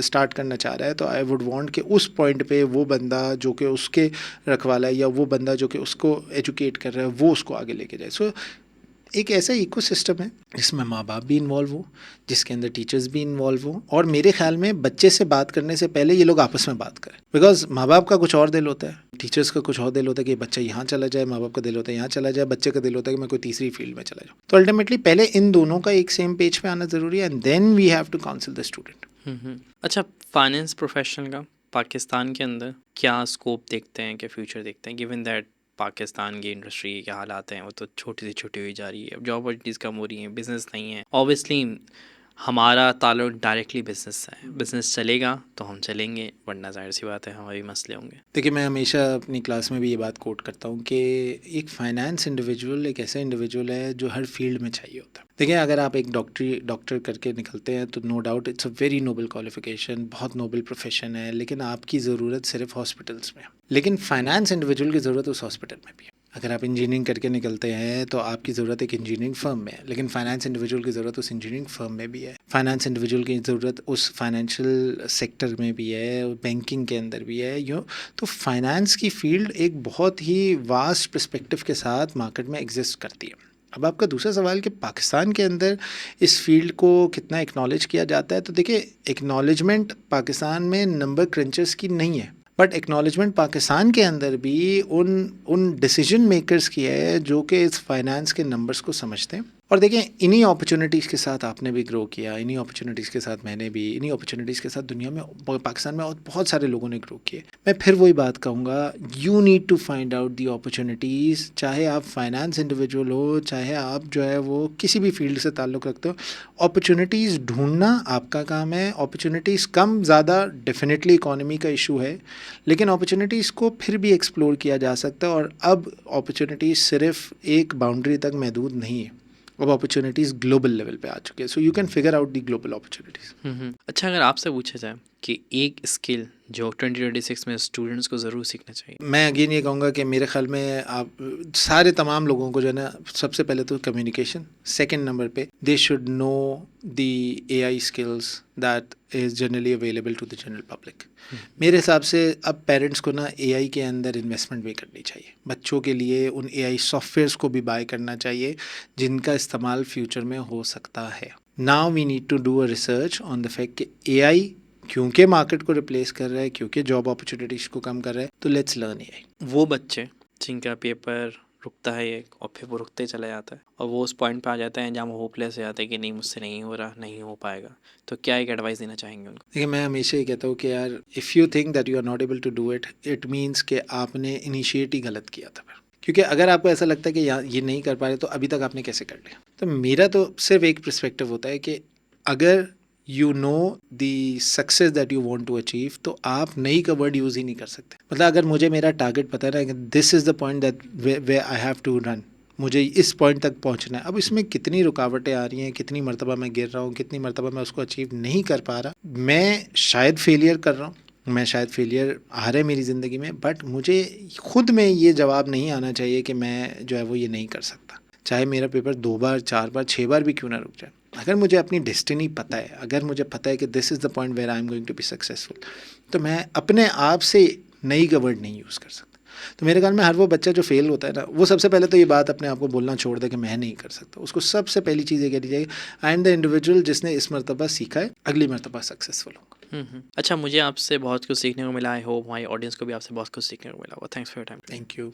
स्टार्ट करना चाह रहा है, तो आई वुड वांट कि उस पॉइंट पे वो बंदा जो कि उसके रखवाला है या वो बंदा जो कि उसको एजुकेट कर रहा है वो उसको आगे लेके जाए। सो एक ऐसा इकोसिस्टम है जिसमें माँ बाप भी इन्वॉल्व हो, जिसके अंदर टीचर्स भी इन्वॉल्व हो, और मेरे ख्याल में बच्चे से बात करने से पहले ये लोग आपस में बात करें। बिकॉज माँ बाप का कुछ और दिल होता है, टीचर्स का कुछ और दिल होता है कि बच्चा यहाँ चला जाए, माँ बाप का दिल होता है यहाँ चला जाए, बच्चे का दिल होता है कि मैं कोई तीसरी फील्ड में चला जाऊँ। तो अल्टीमेटली पहले इन दोनों का एक सेम पेज पे आना ज़रूरी है, and then we have to counsel the student. अच्छा, फाइनेंस प्रोफेशनल का पाकिस्तान के अंदर क्या स्कोप देखते हैं, क्या फ्यूचर देखते हैं, गिवन दैट पाकिस्तान की इंडस्ट्री के क्या हालात हैं, वो तो छोटी से छोटी हुई जा रही है, अब जॉब अपॉर्चुनिटीज़ कम हो रही हैं, बिज़नेस नहीं है। ऑब्वियसली हमारा ताल्लुक डायरेक्टली बिज़नेस से है, बिज़नेस चलेगा तो हम चलेंगे, वरना जाहिर सी बात है हमारे मसले होंगे। देखिए, मैं हमेशा अपनी क्लास में भी ये बात कोट करता हूँ कि एक फाइनेंस इंडिविजुअल एक ऐसा इंडिविजुअल है जो हर फील्ड में चाहिए होता है। देखिए, अगर आप एक डॉक्टर करके निकलते हैं तो no doubt it's a very noble qualification, बहुत नोबल प्रोफेशन है, लेकिन आपकी ज़रूरत सिर्फ हॉस्पिटल्स में है। लेकिन फाइनेंस इंडिविजुअल की ज़रूरत उस हॉस्पिटल में भी है। अगर आप इंजीनियरिंग करके निकलते हैं तो आपकी ज़रूरत एक इंजीनियरिंग फर्म में है, लेकिन फाइनेंस इंडिविजुअल की ज़रूरत उस इंजीनियरिंग फर्म में भी है। फाइनेंस इंडिविजुअल की ज़रूरत उस फाइनेंशियल सेक्टर में भी है, बैंकिंग के अंदर भी है। तो फाइनेंस की फील्ड एक बहुत ही वास्ट पर्सपेक्टिव के साथ मार्केट में एग्जिस्ट करती है। अब आपका दूसरा सवाल कि पाकिस्तान के अंदर इस फील्ड को कितना एक्नॉलेज किया जाता है, तो देखिए, एक्नॉलेजमेंट पाकिस्तान में नंबर क्रंचर्स की नहीं है, बट एक्नॉलेजमेंट पाकिस्तान के अंदर भी उन डिसीजन मेकर्स की है जो कि इस फाइनेंस के नंबर्स को समझते हैं। और देखिए, इन्हीं अपॉर्चुनिटीज़ के साथ आपने भी ग्रो किया, इन्हीं अपॉर्चुनिटीज़ के साथ मैंने भी, इन्हीं अपॉर्चुनिटीज़ के साथ दुनिया में पाकिस्तान में और बहुत सारे लोगों ने ग्रो किए। मैं फिर वही बात कहूँगा, you need to find out the opportunities, चाहे आप फाइनेंस इंडिविजुअल हो, चाहे आप जो है वो किसी भी फील्ड से ताल्लुक़ रखते हो, अपॉर्चुनिटीज़ ढूंढना आपका काम है। अपॉर्चुनिटीज़ कम ज़्यादा डेफिनेटली इकोनॉमी का इशू है, लेकिन अपॉर्चुनिटीज़ को फिर भी एक्सप्लोर किया जा सकता है। और अब अपॉर्चुनिटीज़ सिर्फ एक बाउंड्री तक महदूद नहीं है, अब अपॉर्चुनिटीज़ ग्लोबल लेवल पे आ चुके हैं, so you can figure out the global opportunities. अच्छा, अगर आपसे पूछा जाए कि एक स्किल जो 2026 में स्टूडेंट्स को ज़रूर सीखना चाहिए, मैं अगेन ये कहूँगा कि मेरे ख्याल में आप सारे तमाम लोगों को जो है ना, सबसे पहले तो कम्युनिकेशन, सेकंड नंबर पे they should know the AI skills that is generally available to the general public. मेरे हिसाब से अब पेरेंट्स को ना AI के अंदर इन्वेस्टमेंट भी करनी चाहिए, बच्चों के लिए उन AI सॉफ्टवेयर्स को भी बाय करना चाहिए जिनका इस्तेमाल फ्यूचर में हो सकता है। Now we need to do a research on the fact कि AI क्योंकि मार्केट को रिप्लेस कर रहा है, क्योंकि जॉब अपॉर्चुनिटीज़ को कम कर रहा है, तो लेट्स लर्न AI। वो बच्चे जिनका पेपर रुकता है एक और फिर वो रुकते चला जाता है और वो उस पॉइंट पे आ जाते हैं जहाँ वो होपलेस हो जाते हैं कि नहीं, मुझसे नहीं हो रहा, नहीं हो पाएगा, तो क्या एक एडवाइस देना चाहेंगे उनको? देखिए, मैं हमेशा ही कहता हूँ कि यार, if you think that you are not able to do it, it means कि आपने इनिशिएट ही गलत किया था फिर। क्योंकि अगर आपको ऐसा लगता है कि यार ये नहीं कर पा रहे, तो अभी तक आपने कैसे कर लिया? तो मेरा तो सिर्फ एक पर्सपेक्टिव होता है कि अगर you know the success that you want to achieve, तो आप नहीं का वर्ड यूज़ ही नहीं कर सकते। मतलब अगर मुझे मेरा टारगेट पता है ना कि this is the point that way I have to run, मुझे इस पॉइंट तक पहुंचना है, अब इसमें कितनी रुकावटें आ रही हैं, कितनी मरतबा मैं गिर रहा हूँ, कितनी मरतबा मैं उसको अचीव नहीं कर पा रहा, मैं शायद फेलियर कर रहा हूँ, मैं शायद फेलियर आ रहा है मेरी ज़िंदगी में, बट मुझे खुद में ये जवाब नहीं आना चाहिए कि मैं जो है वो ये नहीं कर सकता, चाहे मेरा पेपर 2 बार 4 बार 6 बार भी क्यों ना रुक जाए। अगर मुझे अपनी डेस्टिनी पता है, अगर मुझे पता है कि this is the point where I am going to be successful, तो मैं अपने आप से नहीं का वर्ड नहीं यूज़ कर सकता। तो मेरे ख्याल में हर वो बच्चा जो फेल होता है ना, वो सबसे पहले तो ये बात अपने आप को बोलना छोड़ दे कि मैं नहीं कर सकता। उसको सबसे पहली चीज़ ये कहनी चाहिए, आई एम द इंडिविजुअल जिसने इस मरतबा सीखा है, अगली मरतबा सक्सेसफुल होगा। अच्छा, मुझे आपसे बहुत कुछ सीखने को मिला। आई होप हमारी ऑडियंस को भी आपसे बहुत कुछ सीखने को मिला होगा। Thanks for your time. Thank you.